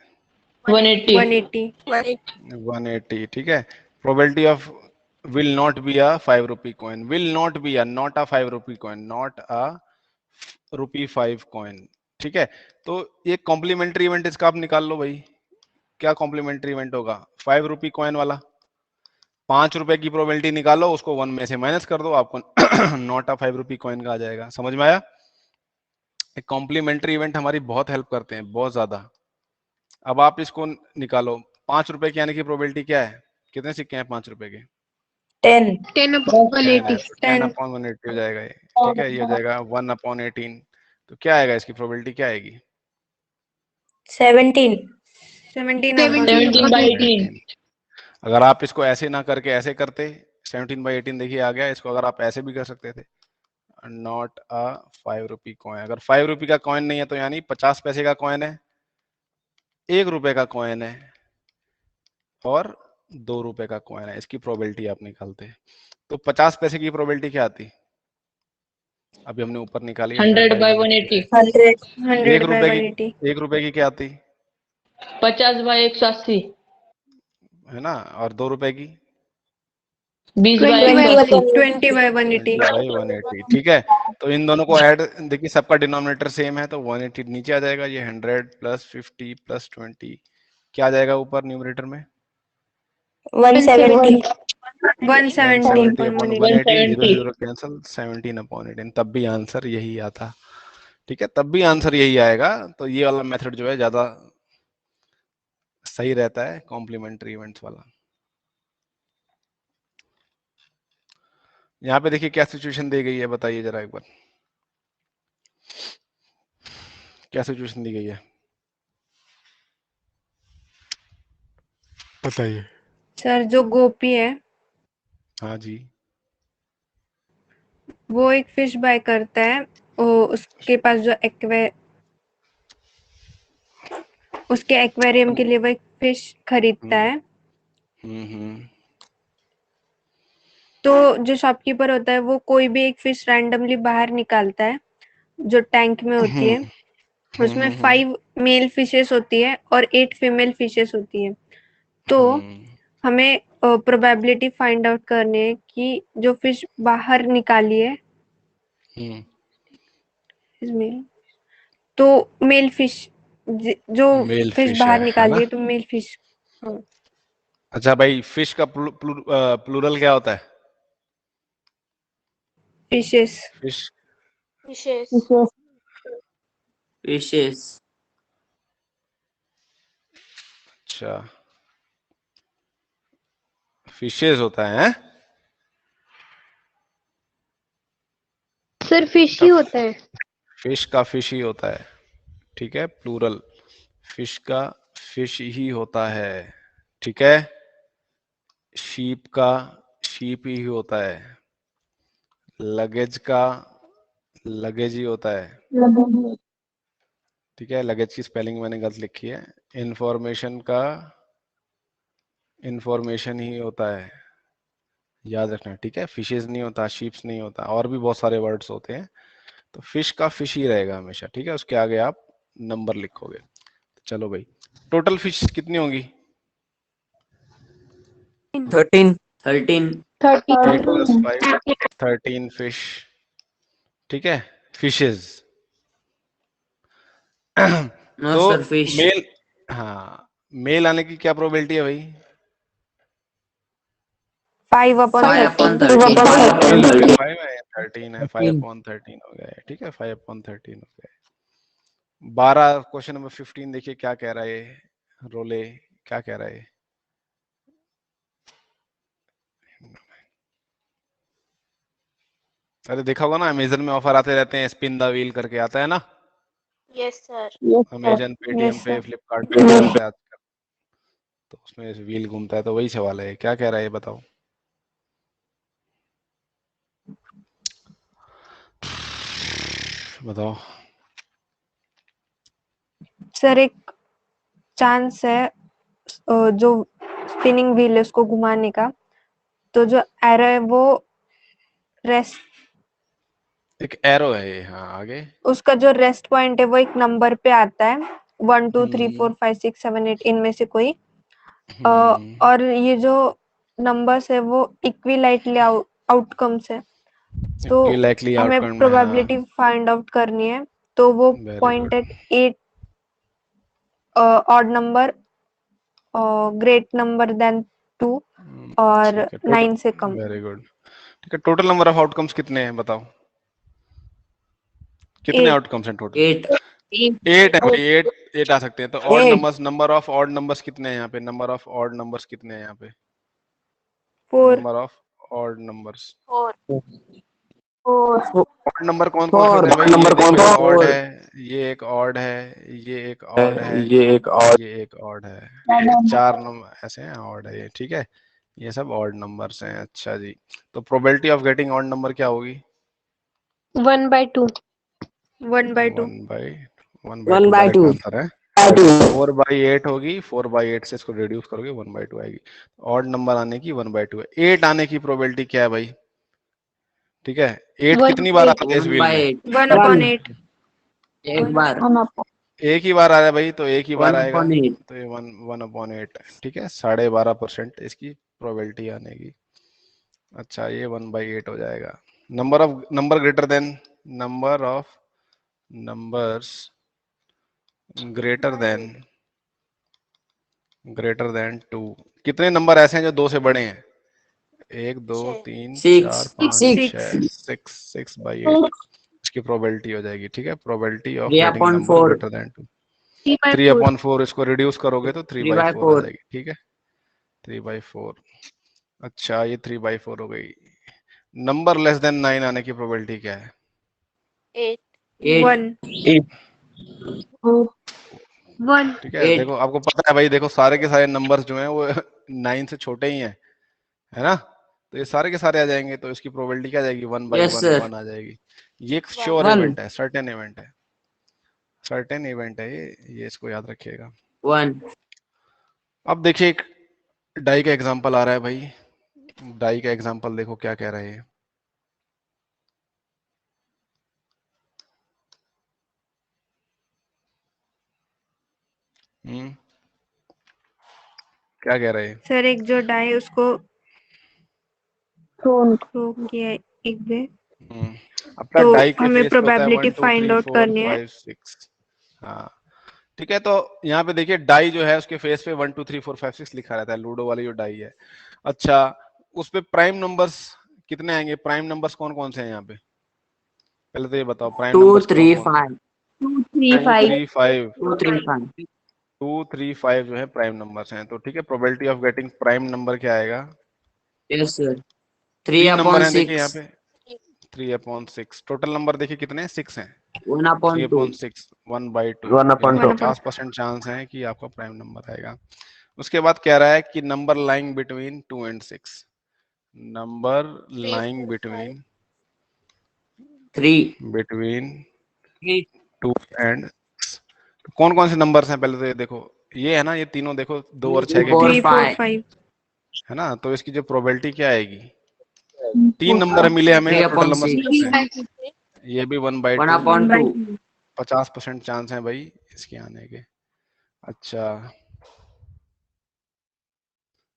180। 180। ठीक है, probability of will not be a 5 rupee coin, will not be a, not a 5 rupee coin, not a rupee 5 coin। ठीक है, तो ये कॉम्प्लीमेंट्री इवेंट इसका आप निकाल लो भाई। क्या कॉम्प्लीमेंट्री इवेंट होगा? 5 रुपी कॉइन वाला। 5 रुपए की प्रोबेबिलिटी निकालो, उसको 1 में से माइनस कर दो, आपको नॉट आ 5 रुपी कॉइन का आ जाएगा। समझ में आया? कॉम्प्लीमेंट्री इवेंट हमारी बहुत हेल्प करते हैं, बहुत ज्यादा। अब आप इसको निकालो, 5 रुपए की आने की प्रोबेबिलिटी क्या है? कितने सिक्के हैं 5 रुपए के? 10 10/180। 10/180 हो जाएगा ये। ठीक है, ये हो जाएगा 1/18। तो क्या आएगा, इसकी प्रोबेबिलिटी क्या आएगी? 17 17 17/18। अगर आप इसको ऐसे ना करके ऐसे करते 17/18 देखिए आ गया, इसको अगर आप ऐसे भी कर सकते थे, नॉट अ 5 रुपी कॉइन। अगर 5 रुपी का कॉइन नहीं है तो यानी 50 पैसे का कॉइन है, 1 रुपए का कॉइन है और 2 रुपए का कॉइन है। इसकी प्रोबेबिलिटी आप निकालते हैं तो 50 पैसे की प्रोबेबिलिटी क्या आती? अभी हमने ऊपर निकाली 100/180। 100 by 180. 1 रुपए की क्या आती 50/180। है ना, और 2 रुपए की 20/180। 20 by 180. 20/180। ठीक है, तो इन दोनों को ऐड, देखिए सबका डिनोमिनेटर सेम है तो 180 नीचे आ जाएगा, ये 100 + 50 + 20 क्या आ जाएगा ऊपर न्यूमरेटर में? 170. 170/180, 0 170। 0 कैंसिल, 17/18, तब भी आंसर यही आता। ठीक है, तब भी आंसर यही आएगा। तो ये वाला मेथड जो है ज्यादा सही रहता है, कॉम्प्लीमेंट्री इवेंट्स वाला। यहाँ पे देखिए क्या सिचुएशन दी गई है, बताइए जरा एक बार, क्या सिचुएशन दी गई है, बताइए। सर जो गोपी है हाँ जी, वो एक फिश बाय करता है, वो उसके पास जो उसके एक्वेरियम के लिए वो एक फिश खरीदता है। तो जो शॉपकीपर होता है वो कोई भी एक फिश रैंडमली बाहर निकालता है जो टैंक में होती है। उसमें 5 मेल फिशेस होती है और 8 फीमेल फिशेस होती है। तो हमें प्रोबेबिलिटी फाइंड आउट करनी है कि जो फिश बाहर निकाली है तो मेल फिश जो मेल फिश फिश बाहर है निकाली ना? है तो मेल फिश। अच्छा भाई, फिश का प्लूरल क्या होता है? फिशेस। फिश विशेष। फिशेस। अच्छा, फिशेस होता है। सर फिश ही होता है। फिश का फिश ही होता है, ठीक है, प्लूरल फिश का फिश ही होता है, ठीक है। शीप का शीप ही होता है, लगेज का लगेज ही होता है, ठीक है। लगेज की स्पेलिंग मैंने गलत लिखी है। इंफॉर्मेशन का इंफॉर्मेशन ही होता है, याद रखना, ठीक है। फिशेस नहीं होता, शीप्स नहीं होता, और भी बहुत सारे वर्ड्स होते हैं। तो फिश का फिश ही रहेगा हमेशा, ठीक है। उसके आगे आप नंबर लिखोगे। चलो भाई, टोटल फिश कितनी होंगी? 13 8 + 5 13 फिश, ठीक है, फिशेस। नो तो सर फिश। मेल, हाँ, मेल आने की क्या प्रोबेबिलिटी है भाई? 5/13। 5 है, 13 है, 5/13 हो गया है, ठीक है, 5/13 हो गया है। 12 क्वेश्चन नंबर 15 देखिए क्या कह रहा है, रोले क्या कह रहा है। अरे देखा होगा ना, अमेजन में ऑफर आते रहते हैं, स्पिन द व्हील करके आता है ना, यस सर। अमेजन, पेटीएम पे, सर। फ्लिपकार्ट पे आता है आजकल। तो उसमें व्हील घूमता है, तो वही सवाल है, क्या कह रहा है ये बताओ। बताओ। सर एक चांस है जो स्पिनिंग व्हील है उसको घुमाने का, तो जो एरो है वो रेस्ट, एक एरो है ये, हाँ, आगे। उसका जो रेस्ट पॉइंट है वो एक नंबर पे आता है, 1 2 3 4 5 6 7 8 इनमें से कोई। और ये जो नंबर्स है वो इक्विलाइटली आउटकम्स है, तो इक्विलाइटली हमें आउटकम है, हाँ। प्रोबेबिलिटी फाइंड आउट करनी है। तो वो very point good. At 8 odd number, great number then 2 और ठीक है, 9 से कम। वेरी गुड, ठीक है। टोटल नंबर ऑफ आउटकम्स कितने हैं बताओ, कितने 8। आउटकम्स हैं टोटल? 8। 8 है भाई, 8 आ सकते हैं। तो odd numbers, number of odd numbers कितने हैं यहाँ पे? नंबर ऑफ ऑड नंबर्स कितने हैं यहाँ पे? 4। Number of odd numbers 4। Odd number कौन कौन से होते हैं भाई? ये देखो एक ऑड है, ये एक ऑड है, ये एक ऑड है, ये एक ऑड है, चार नंबर ऐसे हैं ऑड है ये, ठीक है, ये सब ऑड नंबर्स हैं। अच्छा जी, तो probability of getting odd number क्या होगी? 1/2। 1/2। 1/2 आंसर है। 4/8 होगी, 4/8 से इसको रिड्यूस करोगे 1/2 आएगी। ऑड नंबर आने की 1/2 है। 8 आने की प्रोबेबिलिटी क्या है भाई? ठीक है, 8 कितनी बार आता है इस व्हील में? 1/8। एक बार, एक ही बार आ रहा है भाई, तो एक ही बार आएगा, 1/8। तो ये 1/8 है, ठीक है, 12.5% इसकी प्रोबेबिलिटी आने की। अच्छा, ये 1/8 हो जाएगा। Number greater than numbers greater than 2। कितने नंबर ऐसे हैं जो 2 से बड़े हैं? 1 2 3 4 5 6 6/8 इसकी प्रोबेबिलिटी हो जाएगी, ठीक है, probability of getting number greater than 2। 3/4 इसको रिड्यूस करोगे तो 3/4 आ जाएगी, ठीक है, 3/4। अच्छा, ये 3/4 हो गई। नंबर लेस देन 9 आने की प्रोबेबिलिटी क्या है? 1। ठीक है, देखो आपको पता है भाई, देखो सारे के सारे नंबर्स जो हैं वो 9 से छोटे ही हैं, है ना, तो ये सारे के सारे आ जाएंगे, तो इसकी प्रोबेबिलिटी क्या आ जाएगी? 1/1 आ जाएगी। ये एक श्योर इवेंट है, सर्टेन इवेंट है, ये इसको याद रखिएगा। 1। अब देखिए एक डाई का एग्जांपल आ रहा है भाई, डाई का एग्जांपल देखो क्या कह रहे हैं। क्या कह रहे हैं सर? एक जो डाई उसको थ्रो किया है एक बे, आपका तो डाई के हमें फेस पे होता है 1 प्रोबेबिलिटी 2 फाइंड 3 आउट 4 करनी है। 5 6। हाँ, ठीक है, तो यहाँ पे देखिए डाई जो है उसके फेस पे 1 2 3 4 5 6 लिखा रहता है, लूडो वाली जो डाई है। अच्छा, उस पे प्राइम नंबर्स कितने आएंगे? प्राइम नंबर्स कौन कौन से हैं यहाँ पे? पहले तो ये बताओ, प्राइम 2 नंबर्स 3 कौन कौन? 5 2 3 5 जो है प्राइम नंबर्स हैं, तो ठीक है, probability of getting prime number क्या आएगा? यस सर, 3 नंबर हैं देखिए 3/6। यहाँ पे, 3/6। टोटल नंबर देखिए कितने हैं? 6 हैं। 1/2। 3/6 1/2 1/2 50% चांस है कि आपका प्राइम नंबर आएगा। उसके बाद कह रहा है कि number lying between 2 and 6, number lying between 3 2 and 6। कौन कौन से नंबर्स हैं पहले तो ये देखो, ये है ना, ये तीनों देखो 2 और 6 के 4 बीच 5 है ना, तो इसकी जो प्रोबेबिलिटी क्या आएगी? 3 नंबर मिले हमें, टोटल नंबर 6 है, ये भी 1/2 1/2। 50% चांस है भाई इसके आने के। अच्छा,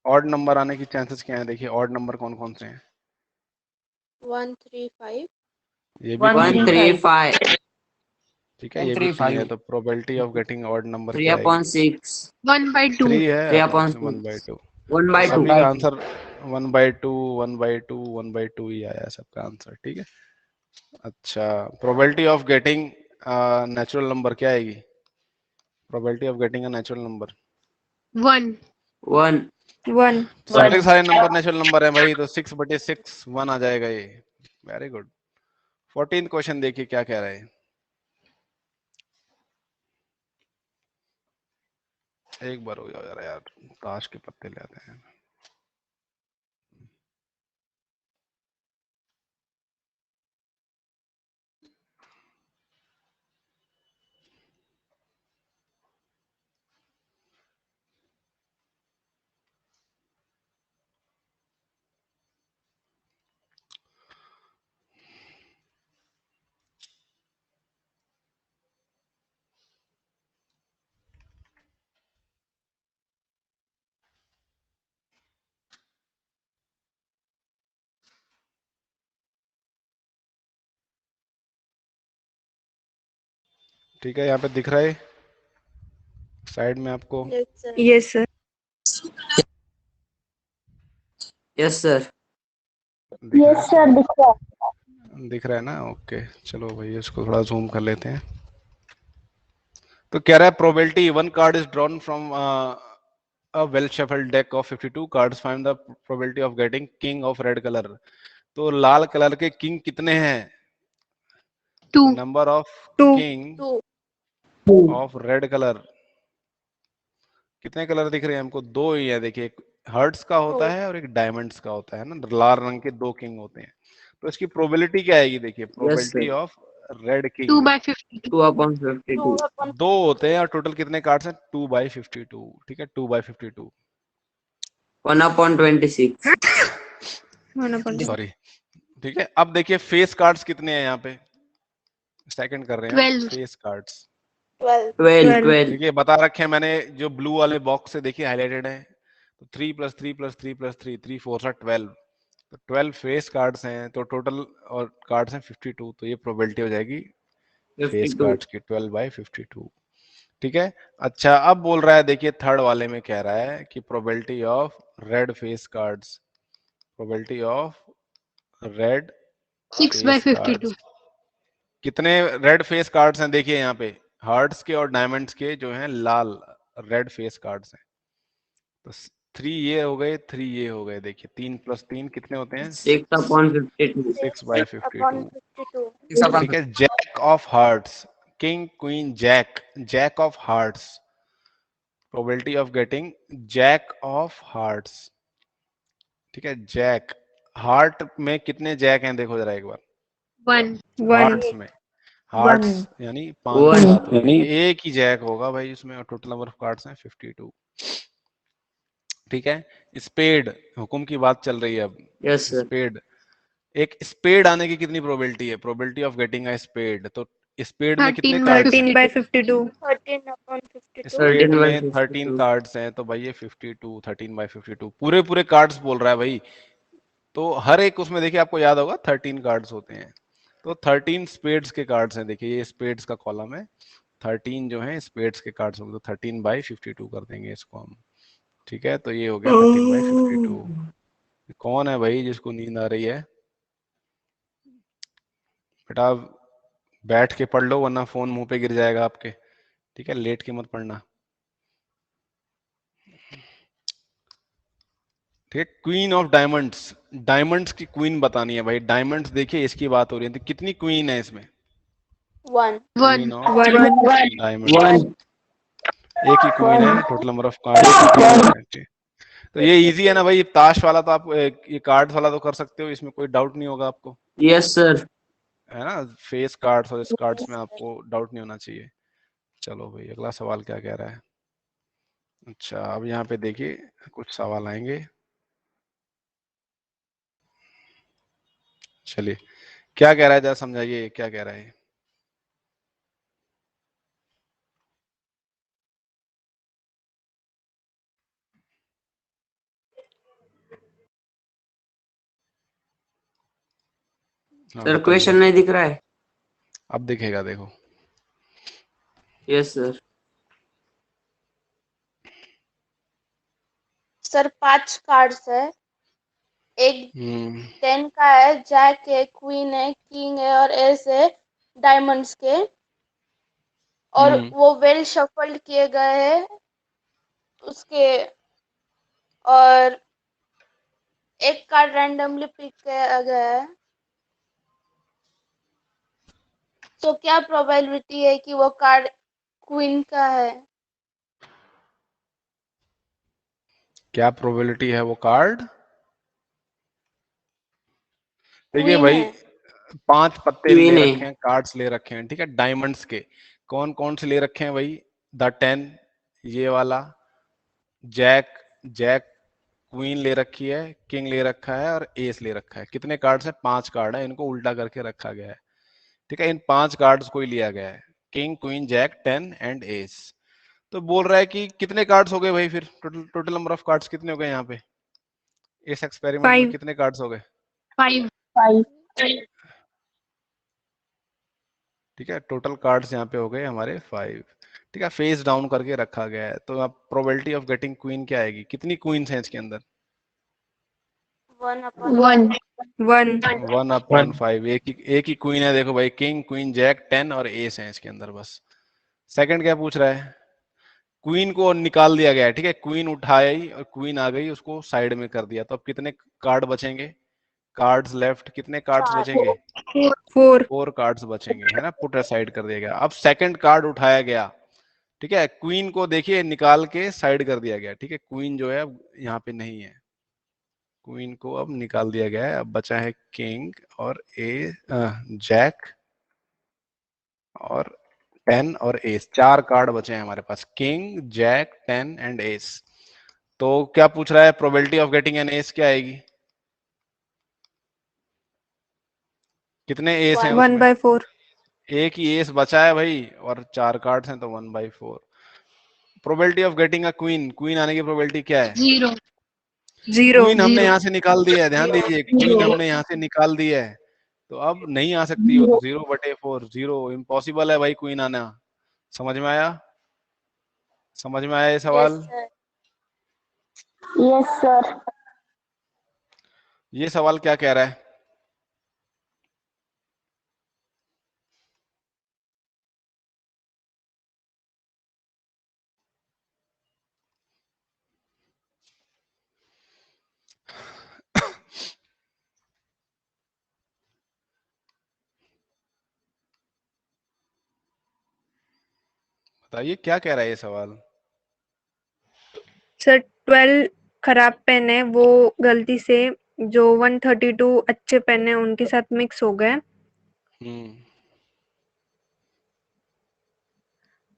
ऑड नंबर आने की चांसेस क्या है? देखिए ऑड नंबर कौन कौन से हैं? 1 3 5। ये भी 1 3 5 ठीक है, ये भी 3 है, तो probability of getting odd number क्या है? 3/6 1/2। 3 है, 3/6 1/2। सभी 1/2। का आंसर 1/2 ही आया है सबका आंसर, ठीक है। अच्छा, probability of getting natural number क्या आएगी? Probability of getting a natural number 1। 1। सारे सारे नंबर नेचुरल नंबर है भाई, तो 6/6 1 आ जाएगा ये। Very good. 14th क्वेश्चन देखिए क्या कह रहे हैं। एक बार हो जाओ यार, ताश के पत्ते ले आते हैं। ठीक है, यहाँ पे दिख रहा है साइड में आपको? Yes sir. Yes sir. दिख रहा है ना? ओके, चलो भाई इसको थोड़ा जूम कर लेते हैं। तो कह रहा है probability 1 card is drawn from a well shuffled deck of 52 cards, find the probability of getting king of red color। तो लाल कलर के किंग कितने हैं? 2 number of 2 king 2 of red colour. कितने कलर दिख रहे हैं हमको? 2 ही है। देखिए, एक हर्ट्स का होता है और एक डायमंड्स का होता है ना। लाल रंग के 2 किंग होते हैं। तो इसकी प्रोबेबिलिटी क्या आएगी? देखिए, probability of red 2 king. by 52 2/52 2 होते हैं और टोटल कितने कार्ड्स हैं? 2/52। ठीक है, 2/52। 1/26 सॉरी। ठीक है, अब देखिए फेस कार्ड्स कितने हैं यहाँ पे। सेकंड कर रहे हैं हम 12 फेस कार्ड्स। 12 देखिए, बता रखे हैं मैंने, जो ब्लू वाले बॉक्स से देखिए हाईलाइटेड है। तो 3 + 3 + 3 + 3 3 4 सा 12। तो 12 फेस कार्ड्स हैं, तो टोटल और कार्ड्स हैं 52। तो ये प्रोबेबिलिटी हो जाएगी फेस 52 कार्ड्स की 12/52। ठीक है। अच्छा, अब बोल रहा है, देखिए थर्ड वाले में कह रहा है कि probability of red face cards. Probability of red 6 by face 52 cards. कितने रेड फेस कार्ड्स हैं? देखिए यहाँ पे हार्ट्स के और डायमंड्स के जो हैं लाल रेड फेस कार्ड्स हैं। तो 3 ये हो गए, 3 ये हो गए। देखिए 3 + 3 कितने होते हैं? 6/52 6/52। 6/52 ठीक है। Jack of hearts, king queen jack, jack of hearts. Probability of getting jack of hearts. ठीक है, जैक। हार्ट में कितने जैक हैं? देखो जरा एक बार। 1 हार्ट्स में, हार्ट्स यानी 5 1 सात हो गए। एक ही जैक होगा भाई उसमें, और टोटल नंबर ऑफ कार्ड्स हैं 52। ठीक है। स्पेड, हुकुम की बात चल रही है अब। यस सर स्पेड, एक स्पेड आने की कितनी प्रोबेबिलिटी है? Probability of getting a spade. तो स्पेड में कितने 13 by कार्ड्स हैं? 13/52 13/52 स्पेड 13 by में 13 52 कार्ड्स हैं, तो भाई ये 52, 13/52 पूरे पूरे कार्ड्स बोल रहा है भाई। तो हर एक उसमें देखिए, आपको याद होगा 13 कार्ड्स होते हैं। तो 13 स्पेड्स के कार्ड्स हैं। देखिए ये स्पेड्स का कॉलम है। 13 जो है स्पेड्स के कार्ड्स होंगे, तो 13/52 कर देंगे इसको हम। ठीक है, तो ये हो गया 13/52। कौन है भाई जिसको नींद आ रही है? बेटा बैठ के पढ़ लो, वरना फोन मुंह पे गिर जाएगा आपके। ठीक है, लेट के मत पढ़ना। ठीक है। क्वीन ऑफ डायमंड्स, डायमंड्स की क्वीन बतानी है भाई। डायमंड्स देखिए, इसकी बात हो रही है। तो कितनी क्वीन है इसमें? 1 क्वीन 1 ऑफ डायमंड्स। 1 एक ही क्वीन है, टोटल नंबर ऑफ कार्ड्स। तो ये इजी है ना भाई। ताश वाला तो आप ये कार्ड्स वाला तो कर सकते हो, इसमें कोई डाउट नहीं होगा आपको, यस सर है ना। फेस कार्ड्स और इस कार्ड्स में आपको डाउट नहीं होना चाहिए। चलो भाई, अगला सवाल क्या कह रहा है? अच्छा, अब यहाँ पे देखिए कुछ सवाल आएंगे। चलिए, क्या कह रहा है, जरा समझाइए क्या कह रहा है। हाँ, सर बताइए। क्वेश्चन नहीं दिख रहा है। अब दिखेगा, देखो। यस सर सर 5 कार्ड्स है। एक 10 का है, जैक है, क्वीन है, किंग है और एस है डायमंड्स के। और वो वेल शफल्ड किए गए हैं उसके। और एक कार्ड रैंडमली पिक किया गया है। तो क्या प्रोबेबिलिटी है कि वो कार्ड क्वीन का है? क्या प्रोबेबिलिटी है वो कार्ड? देखिए क्वीन भाई, है। 5 पत्ते ले क्वीन है रखे हैं, कार्ड्स ले रखे हैं। ठीक है, डायमंड्स के। कौन कौन से ले रखे हैं भाई? द 10, ये वाला, जैक, जैक, क्वीन ले रखी है, किंग ले रखा है और एस ले रखा है। कितने कार्ड्स हैं? 5 कार्ड है। इनको उल्टा करके रखा गया है। ठीक है, इन 5 कार्ड्स को ही लिया गया है, king, queen, jack, 10 and ace. तो बोल रहा है कि कितने कार्ड्स हो गए भाई? फिर टोटल नंबर ऑफ कार्ड्स कितने हो गए यहाँ पे? इस एक्सपेरिमेंट में 5 कितने कार्ड्स हो गए? 5 ठीक है, टोटल कार्ड्स यहाँ पे हो गए हमारे 5। ठीक है, फेस डाउन करके रखा गया है। तो अब प्रोबेबिलिटी ऑफ गेटिंग क्वीन क्या आएगी? कितनी क्वींस हैं इसके अंदर? 1/5। 1 1/5। एक ही क्वीन है। देखो भाई, किंग, क्वीन, जैक, 10 और एस हैं इसके अंदर बस। सेकंड क्या पूछ रहा है? क्वीन को निकाल दिया गया है। ठीक है, क्वीन उठाई और क्वीन आ गई, उसको साइड में कर दिया। तो अब कितने कार्ड बचेंगे? कार्ड्स लेफ्ट, कितने कार्ड्स चार। बचेंगे? 4 4 कार्ड्स बचेंगे, है ना, पुट असाइड कर दिया गया। अब सेकंड कार्ड उठाया गया, ठीक है, क्वीन को देखिए निकाल के साइड कर दिया गया, ठीक है, क्वीन जो है अब यहाँ पे नहीं है, क्वीन को अब निकाल दिया गया है। अब बचा है किंग और जैक और 10 और एस, 4 कार्ड बचे हैं हमारे पास, किंग, जैक, 10 एंड एस। तो क्या पूछ रहा है, probability of getting an S क्या आएगी? कितने एस हैं 1 उसमें? by 4 एक ही एस बचा है भाई, और 4 कार्ड्स हैं तो 1/4। Probability of getting a queen, queen आने की प्रोबेबिलिटी क्या है? 0 क्वीन हमने 0 यहाँ से निकाल दी है, ध्यान दीजिए, क्वीन हमने यहाँ से निकाल दी है, तो अब नहीं आ सकती हो, तो 0/4, 0 इम्पॉसिबल है भाई क्वीन आना। समझ में आया? समझ में आया ये यस सवाल? सर। Yes sir. ये सवाल क्या कह रहा है? बताइए क्या कह रहा है ये सवाल? सर 12 खराब पेन है, वो गलती से जो 132 अच्छे पेन है उनके साथ मिक्स हो गए,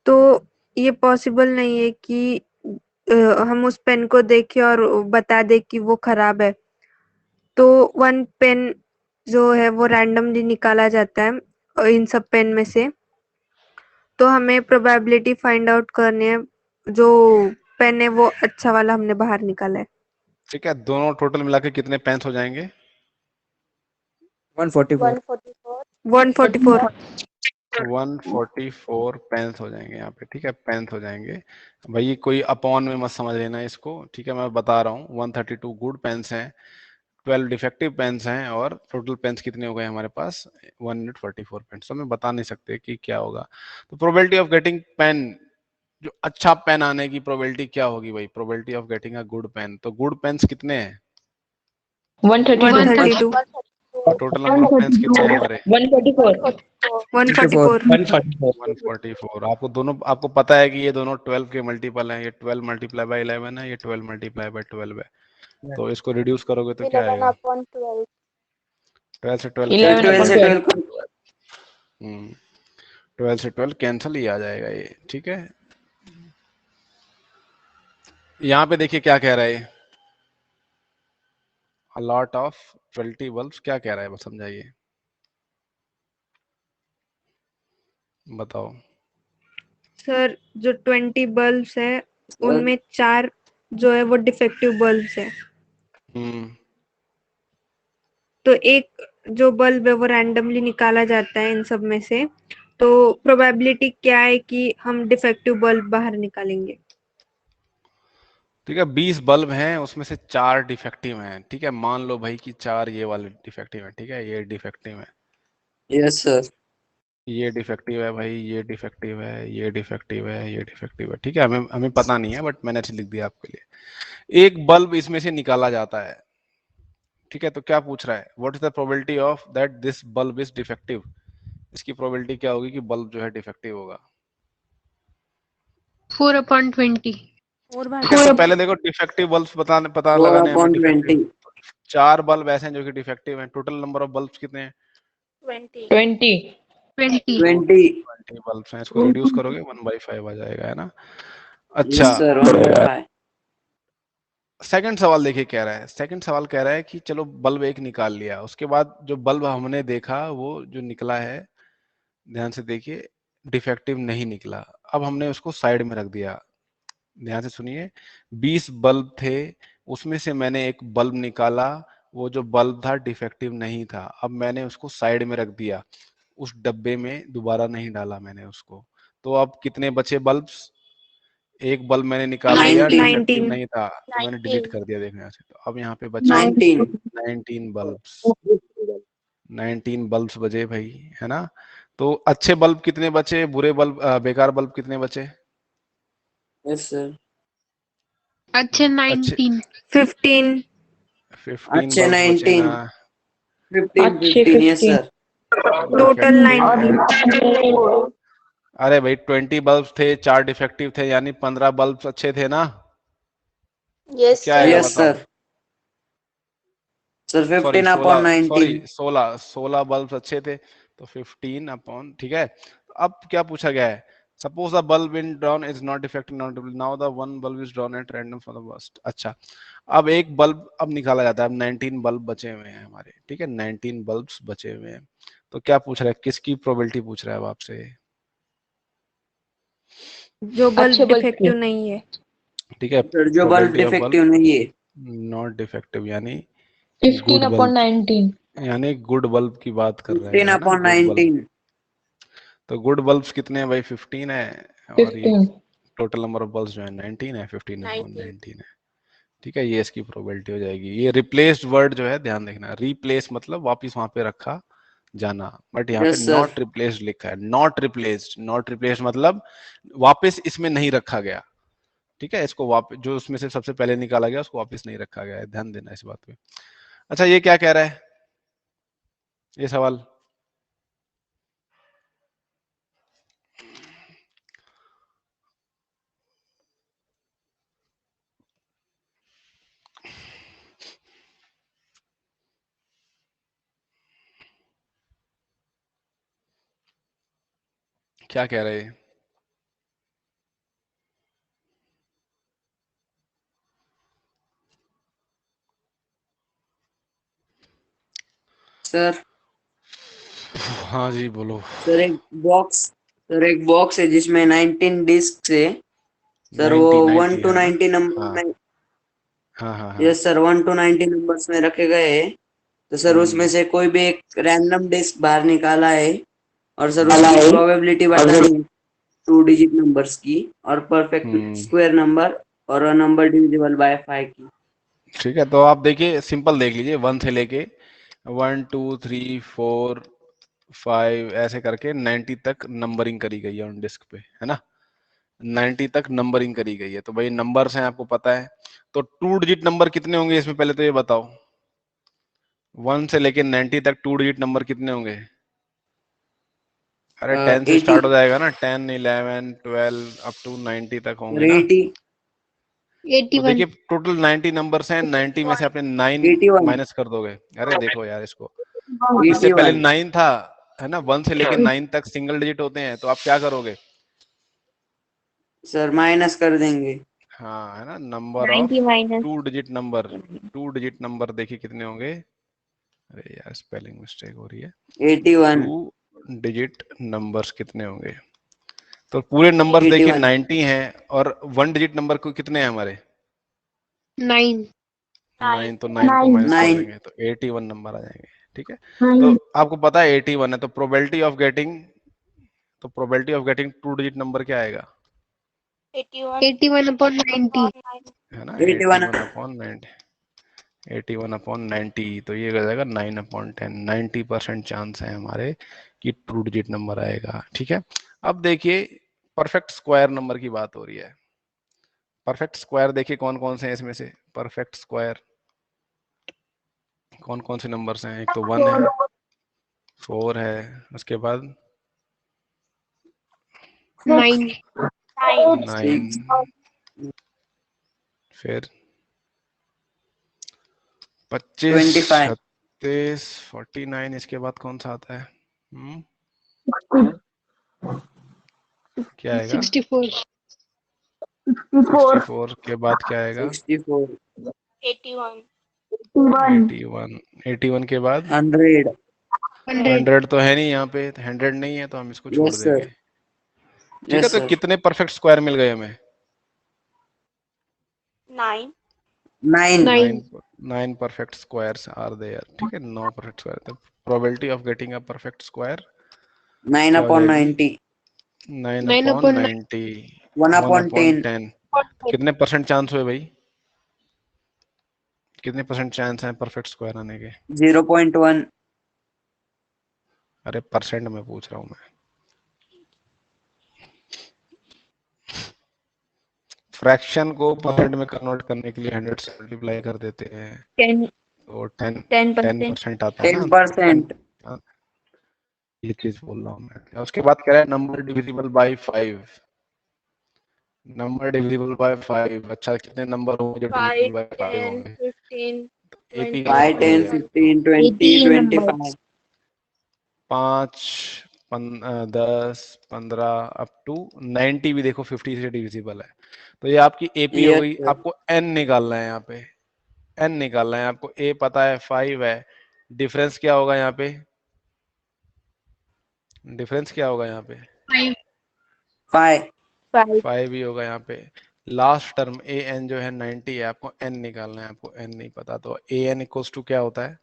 तो ये पॉसिबल नहीं है कि हम उस पेन को देखें और बता दे कि वो खराब है। तो 1 पेन जो है वो रैंडमली निकाला जाता है इन सब पेन में से, तो हमें प्रोबेबिलिटी फाइंड आउट करनी है, जो पेन है वो अच्छा वाला हमने बाहर निकाला है। ठीक है, दोनों टोटल मिला के कितने पेन्स हो जाएंगे? 144 144 144 पेन्स हो जाएंगे यहाँ पे, ठीक है, पेन्स हो जाएंगे भाई, कोई अपॉन में मत समझ लेना इसको, ठीक है, मैं बता रहा हूँ। 132 गुड पेन्स हैं, 12 डिफेक्टिव पेन्स हैं, और टोटल पेन्स कितने हो गए हमारे पास? 144 पेन्स। तो हम बता नहीं सकते कि क्या होगा। तो प्रोबेबिलिटी ऑफ गेटिंग पेन, जो अच्छा पेन आने की प्रोबेबिलिटी क्या होगी भाई? Probability of getting a good pen, तो गुड पेन्स कितने हैं? 132 टोटल नंबर ऑफ पेन्स कितने हैं हमारे? 144 144 144। आपको दोनों, आपको पता है कि ये दोनों 12 के मल्टीपल हैं, ये 12 मल्टीप्लाई बाय 11 है, ये 12 मल्टीप्लाई बाय 12 है, तो इसको रिड्यूस करोगे तो क्या 11 आएगा? upon 12। 12 से 12 11 12 से 12 12 से 12 कैंसिल ही आ जाएगा ये, ठीक है। यहाँ पे देखिए क्या कह रहा है, a lot of 20 bulbs, क्या कह रहा है बस समझाइए, बताओ। सर जो 20 बल्ब्स है उनमें 4 जो है वो डिफेक्टिव बल्ब्स है, तो एक जो बल्ब है वो रैंडमली निकाला जाता है इन सब में से, तो प्रोबेबिलिटी क्या है कि हम डिफेक्टिव बल्ब बाहर निकालेंगे? ठीक है, 20 बल्ब हैं, उसमें से 4 डिफेक्टिव हैं, ठीक है, मान लो भाई कि 4 ये वाले डिफेक्टिव हैं, ठीक है, ये डिफेक्टिव है, यस सर, ये डिफेक्टिव है भाई, ये डिफेक्टिव है, ये डिफेक्टिव है, ये डिफेक्टिव है, ठीक है, हमें हमें पता नहीं है, बट मैंने ऐसे लिख दिया आपके लिए। एक बल्ब इसमें से निकाला जाता है, ठीक है, तो क्या पूछ रहा है, what is the probability of that this bulb is defective? इसकी प्रोबेबिलिटी क्या होगी कि बल्ब जो है डिफेक्टिव होगा? 4/20 ठीक है, तो पहले देखो डिफेक्टिव बल्ब्स पता 4 लगाने हैं हमें, upon डिफेक्टिव 20 4 बल्ब ऐसे हैं जो कि डिफेक्टिव हैं, टोटल नंबर ऑफ बल्ब्स कितने हैं? 20। 20 20 बल्ब्स हैं, इसको रिड्यूस करोगे 1/5 आ जाएगा, है ना। अच्छा, यस सर 1/5 सेकंड सवाल देखिए क्या रहा है, सेकंड सवाल कह रहा है कि चलो बल्ब एक निकाल लिया, उसके बाद जो बल्ब हमने देखा वो जो निकला है, ध्यान से देखिए, डिफेक्टिव नहीं निकला, अब हमने उसको साइड में रख दिया, ध्यान से सुनिए, 20 बल्ब थे, उसमें से मैंने एक बल्ब निकाला, वो जो बल्ब था डिफेक्टिव नहीं था, अब मैंने उसको साइड में रख दिया, उस डब्बे में दोबारा नहीं डाला मैंने उसको, तो अब कितने बचे बल्ब्स? एक बल्ब मैंने निकाल लिया, 19 डिफेक्टिव नहीं था, तो मैंने डिलीट 19। कर दिया देखने से, तो अब यहाँ पे बचे 19 19 बल्ब्स, 19 बल्ब्स बचे भाई, है ना। तो अच्छे बल्ब कितने बचे, बुरे बल्ब, बेकार बल्ब कितने बचे? यस सर अच्छे अच्छे 19 15 15 अच्छे बल्ब्स बचे ना, 19 15 अच्छे 15 यस 15 सर। Total defective 90। अरे भाई 20 बल्ब थे, 4 डिफेक्टिव थे, यानी 15 बल्ब अच्छे थे ना। तो यस क्या आएगा सर। यस बताओ। Sir. Sir sorry 15 upon 16 sorry 19। 16 bulb अच्छे थे, तो 15 अपॉन, ठीक है। अब क्या पूछा गया है, suppose the bulb in drawn is not defective not now the one bulb is drawn at random for the worst. अच्छा, अब एक बल्ब अब निकाला जाता है। अब 19 बल्ब बचे हुए हैं हमारे, ठीक है, 19 बल्ब्स बचे हुए हैं। तो क्या पूछ रहा है, किसकी प्रोबेबिलिटी पूछ रहा है अब आपसे, जो बल्ब अच्छे बल्ब डिफेक्टिव की नहीं है। ठीक है। सर जो bulb probability of defective bulb नहीं है। नॉट डिफेक्टिव यानी 15 गुड अपॉन बल्ब, 19 यानी गुड बल्ब की बात कर रहे 15 हैं, है ना, अपॉन गुड बल्ब। 19। तो गुड बल्ब्स कितने हैं भाई, 15 है, और ये 15 टोटल नंबर ऑफ बल्ब्स जो है 19 है, 15 अपॉन 19। 19 है, ठीक है। ये इसकी प्रोबेबिलिटी हो जाएगी। ये रिप्लेस्ड वर्ड जो है ध्यान देखना, रिप्लेस मतलब वापस वहां पे रखा जाना, बट यहाँ पे यस सर। नॉट रिप्लेस्ड लिखा है। नॉट रिप्लेस्ड, नॉट रिप्लेस्ड मतलब वापस इसमें नहीं रखा गया, ठीक है। इसको वापस जो उसमें से सबसे पहले निकाला गया उसको वापस नहीं रखा गया है, ध्यान देना इस बात पे। अच्छा, ये क्या कह रहा है ये सवाल, क्या कह रहे हैं? सर हाँ जी बोलो। सर एक बॉक्स है जिसमें 19 डिस्क है। सर वो 90 1 90 टू है ना। 90 नंबर हाँ में। हाँ हाँ हाँ। यस सर 1 टू 90 नंबर्स में रखे गए हैं। तो सर उसमें से कोई भी एक रैंडम डिस्क बाहर निकाला है और सर उसकी प्रोबेबिलिटी बतानी है 2 डिजिट नंबर्स की और परफेक्ट स्क्वायर नंबर और नंबर डिविजिबल बाय 5 की। ठीक है, तो आप देखिए, सिंपल देख लीजिए, 1 से लेके 1 2 3 4 5 ऐसे करके 90 तक नंबरिंग करी गई है उन डिस्क पे, है ना। 90 तक नंबरिंग करी गई है, तो भाई नंबर्स हैं आपको पता है। तो 2 डिजिट नंबर कितने होंगे इसमें, पहले तो ये बताओ। 1 से लेके 90 तक 2 डिजिट नंबर कितने होंगे? अरे 10 से 80 स्टार्ट हो जाएगा ना, 10 11 12 अप टू 90 तक होंगे ना। 80 तो 81 देखिए टोटल 90 नंबर्स हैं, 90 में से आपने 9 81 माइनस कर दोगे। अरे देखो यार इसको, इससे पहले 81 9 था, है ना। 1 से लेके 9 तक सिंगल डिजिट होते हैं, तो आप क्या करोगे? सर माइनस कर देंगे। हाँ, है ना, number of 90 minus 2 digit number देखिए कितने होंगे। अरे यार स्पेलिंग मिस्टेक हो रही है। 81 2 डिजिट नंबर्स कितने होंगे? तो पूरे नंबर्स देखिए 81 90 हैं, और 1 डिजिट नंबर को कितने हैं हमारे? 9। 9, तो 9 को माइनस कर 9 देंगे तो 81 नंबर आ जाएंगे, ठीक है। तो आपको पता है 81 है, तो probability of getting 2 digit number क्या आएगा? 81 अपॉन 90। है ना, 81 81 अपॉन 90, 81 अपॉन 90, तो ये हो जाएगा 9 अपॉन 10। 90% चांस है हमारे कि 2 डिजिट नंबर आएगा, ठीक है। अब देखिए परफेक्ट स्क्वायर नंबर की बात हो रही है। परफेक्ट स्क्वायर देखिए कौन कौन से हैं इसमें से। परफेक्ट स्क्वायर कौन कौन से नंबर्स हैं? एक तो 1 है, 4 है, उसके बाद 9। 9, फिर 25, 25 36, 49, इसके बाद कौन सा आता है? क्या आएगा? 64। 64 के बाद क्या आएगा? 64 81। 81, 81 के बाद 100 100 तो है नहीं यहाँ पे, 100 नहीं है, तो हम इसको छोड़ यस देंगे, सर ठीक है। यस तो सर कितने परफेक्ट स्क्वायर मिल गए हमें? 9। 9 9 परफेक्ट स्क्वायर्स आर देयर, ठीक है। 9 परफेक्ट स्क्वायर, तो probability of getting a perfect square 9 क्या हो अपॉन जाएगी? 90 9 9 अपॉन अपॉन 90, 1 1 अपॉन अपॉन 10 10। कितने परसेंट चांस हुए भाई? कितने परसेंट चांस है परफेक्ट स्क्वायर आने के? 0.1 अरे परसेंट में पूछ रहा हूँ मैं। फ्रैक्शन को परसेंट में कन्वर्ट करने के लिए 100 से मल्टीप्लाई कर देते हैं। 10 तो 10 10%. 10% आता है ना 10%. हाँ, ये चीज बोल रहा हूँ मैं। उसके बाद कह रहा है number divisible by 5। Number divisible by 5, अच्छा कितने नंबर होंगे जो 5, डिविजिबल बाय 5 10, होंगे? 15, 80 20, का 5, 10, 25. 15, 20, 18 25. numbers. 5 10 15 अप टू 90 भी देखो 50 से डिविजिबल है। तो ये आपकी एपी हो Yes, गई। sir. आपको एन निकालना है, यहाँ पे एन निकालना है आपको। ए पता है 5 है, डिफरेंस क्या होगा यहाँ पे? डिफरेंस क्या होगा यहाँ पे? 5. 5. 5. 5 ही होगा यहाँ पे। लास्ट टर्म ए एन जो है 90 है, आपको एन निकालना है। आपको एन नहीं पता तो ए एन इक्वल्स टू क्या होता है?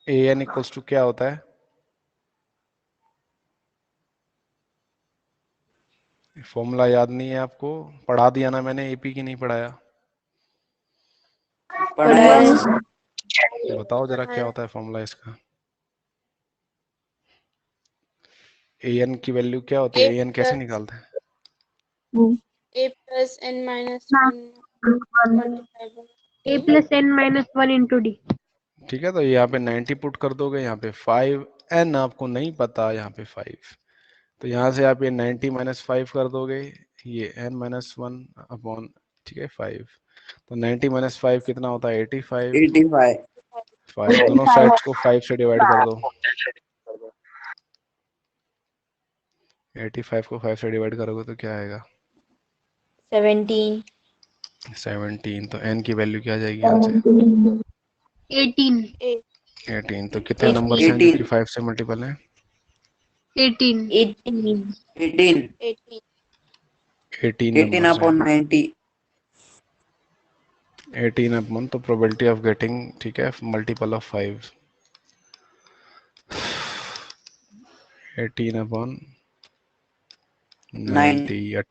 ए एन इक्वल्स टू क्या होता है? फॉर्मूला याद नहीं है आपको? पढ़ा दिया ना मैंने, एपी की नहीं पढ़ाया? पढ़ा है। बताओ जरा क्या होता है फॉर्मूला इसका? ए एन की वैल्यू क्या होती है? ए एन कैसे निकालते हैं? A plus n minus हाँ. 1 multiplied by A D. plus n minus 1 into D. ठीक है, तो यहाँ पे 90 पुट कर दोगे, यहाँ पे 5 एन आपको नहीं पता, यहाँ पे 5, तो यहाँ से आप ये 90 माइनस 5 कर दोगे, ये n माइनस 1 अपॉन, ठीक है 5, तो 90 माइनस 5 कितना होता है? 85। 85. 5 दोनों साइड्स को 5 से डिवाइड कर दो। 85 को 5 से डिवाइड करोगे तो क्या आएगा? 17. 17। तो n की वैल्यू क्या आ जाएगी यहाँ से? 18. 18। तो कितने नंबर हैं जो कि 5 से मल्टीपल हैं? 18. 18. 18. 18. 18 18 नंबर upon 90. 18 अपॉन, तो प्रोबेबिलिटी ऑफ गेटिंग, ठीक है, मल्टीपल ऑफ 5, 18 अपॉन 90,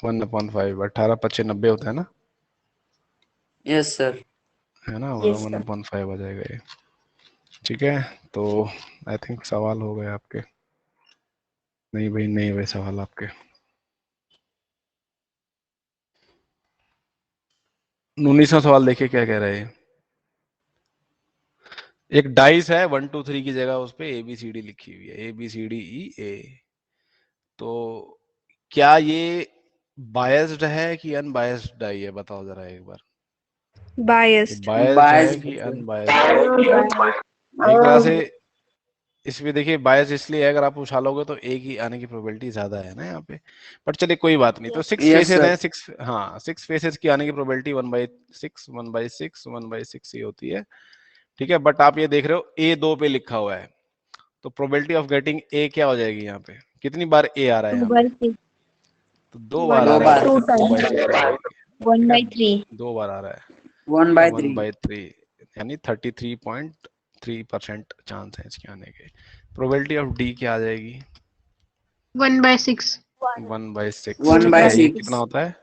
1 अपॉन 5, 18 25 90 होता है ना? Yes, sir. है ना? Yes, 1 sir. अपॉन 5 आ जाएगा ये। ठीक है, तो आई थिंक सवाल हो गए आपके। नहीं भाई, नहीं हुए सवाल आपके। 19वां सवाल देखिए क्या कह रहे हैं। एक डाइस है 1 2 3 की जगह उस पे ABCD लिखी हुई है, ABCDEA। तो क्या ये बायस्ड है कि अनबायस्ड डाई है? बताओ जरा एक बार। बायस्ड. बायस्ड है कि अनबायस्ड है? एक तरह से इसमें देखिए बायस इसलिए है, अगर आप उछालोगे तो एक ही आने की प्रोबेबिलिटी ज्यादा है ना यहाँ पे। बट चलिए कोई बात नहीं। तो 6 Yes, फेसेस sir. हैं, 6, हाँ 6 फेसेस की आने की प्रोबेबिलिटी 1/6 1/6 1/6 ही होती है। ठीक है, बट आप ये देख रहे हो A2 पे लिखा हुआ है, तो प्रोबेबिलिटी ऑफ गेटिंग A क्या हो जाएगी यहाँ पे? कितनी बार A आ रहा है 2 यहाँ by पे? 6. तो 2 बार आ 2 रहा है, बार. तो 2 फिर 2/6 times. हो जाएगी। 1 ठीक by है, 3. 2 बार आ रहा है, 1 ठीक है, by 3. 1/3, यानी 33.3% चांस है इसके आने के। प्रोबेबिलिटी ऑफ D क्या आ जाएगी? 1/6. 1/6। 1 ठीक by है, ये 6. कितना होता है?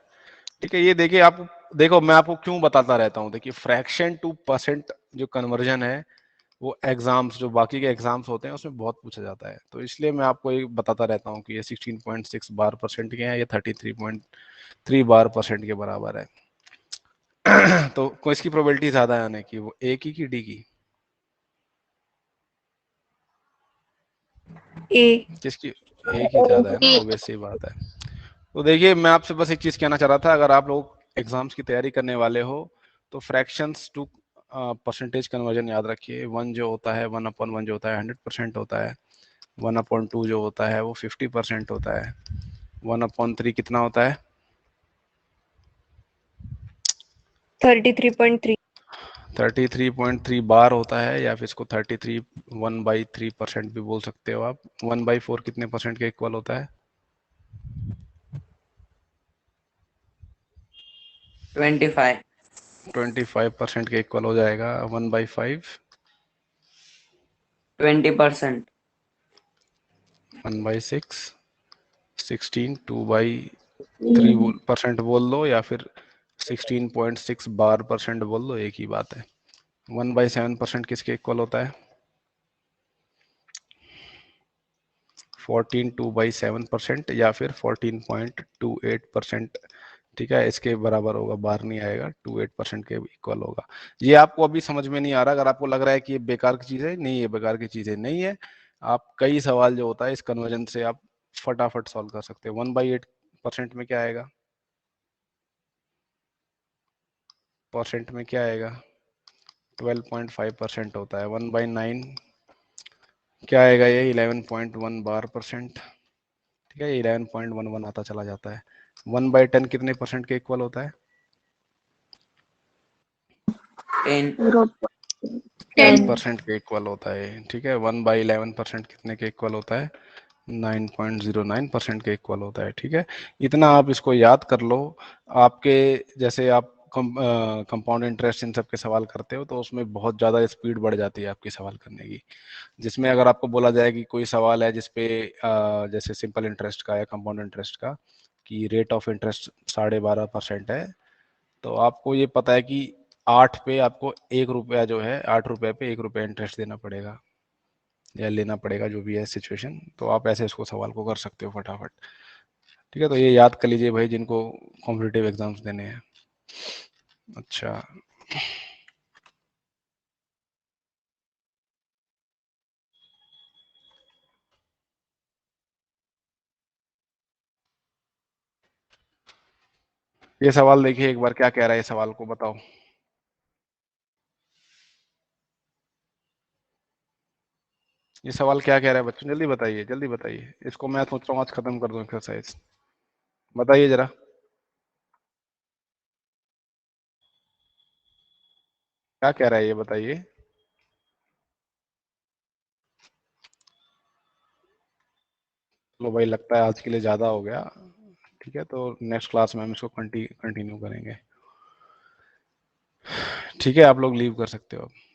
ठीक है, ये देखिए आप, देखो मैं आपको क्यों बताता रहता हूँ। देखिए फ्रैक्शन टू परसेंट जो कन्वर्जन है, वो एग्जाम्स, जो बाकी के एग्जाम्स होते हैं उसमें बहुत पूछा जाता है, तो इसलिए मैं आपको ये बताता रहता हूँ कि ये 16.6 बार परसेंट के हैं, ये 33.3 बार परसेंट के बराबर है। तो किसकी प्रोबेबिलिटी ज्यादा है आने की? वो A की D की? ए. किसकी? A की ज्यादा है ना, ऑब्वियस सी बात है। तो देखिए मैं आपसे बस एक चीज कहना चाह रहा था, अगर आप लोग एग्जाम्स की तैयारी करने वाले हो तो फ्रैक्शंस टू परसेंटेज कन्वर्जन याद रखिए। 1 जो होता है, 1/1 जो होता है 100% होता है। 1/2 जो होता है वो 50% होता है। 1/3 कितना होता है? 33.3. 33.3 बार होता है, या फिर इसको 33 1/3% भी बोल सकते हो आप। 1/4 कितने परसेंट के इक्वल होता है? 25. 25% के इक्वल हो जाएगा। 1/5 20%. 1/6 16 2/3% बोल दो, या फिर 16.6 बार परसेंट बोल दो, एक ही बात है। 1/7% किसके इक्वल होता है? 14 2/7%, या फिर 14.28% ठीक है, इसके बराबर होगा, बार नहीं आएगा, 28% के इक्वल होगा। ये आपको अभी समझ में नहीं आ रहा, अगर आपको लग रहा है कि ये बेकार की चीज है, नहीं, ये बेकार की चीज है नहीं है। आप कई सवाल जो होता है इस कन्वर्जन से आप फटाफट सॉल्व कर सकते हो। 1/8% में क्या आएगा, परसेंट में क्या आएगा, 12.5% होता है। 1/9 क्या आएगा, ये 11.1 बार परसेंट। ठीक है, 11.11 आता चला जाता है। 1/10 कितने परसेंट के इक्वल होता है, 10% के इक्वल होता है। ठीक है, 1/11% कितने के इक्वल होता है, 9.09% के इक्वल होता है। ठीक है, इतना आप इसको याद कर लो। आपके जैसे आप कंपाउंड इंटरेस्ट इन सब के सवाल करते हो तो उसमें बहुत ज़्यादा स्पीड बढ़ जाती है आपकी सवाल करने की। जिसमें अगर आपको बोला जाए कि कोई सवाल है जिसपे जैसे सिंपल इंटरेस्ट का या कंपाउंड इंटरेस्ट का, कि रेट ऑफ इंटरेस्ट 12.5% है, तो आपको ये पता है कि 8 पे आपको 1 रुपया जो है, 8 रुपये पे 1 रुपया इंटरेस्ट देना पड़ेगा या लेना पड़ेगा, जो भी है सिचुएशन, तो आप ऐसे इसको सवाल को कर सकते हो फटाफट। ठीक है, तो ये याद कर लीजिए भाई जिनको कॉम्पिटिटिव एग्जाम्स देने हैं। अच्छा, ये सवाल देखिए एक बार, क्या कह रहा है ये सवाल को बताओ। ये सवाल क्या कह रहा है बच्चों, जल्दी बताइए, जल्दी बताइए। इसको मैं सोच रहा हूँ आज खत्म कर दूं एक्सरसाइज। बताइए जरा, क्या कह रहा है ये बताइए। लो भाई, लगता है आज के लिए ज़्यादा हो गया। ठीक है, तो नेक्स्ट क्लास में हम इसको कंटिन्यू करेंगे। ठीक है, आप लोग लीव कर सकते हो अब।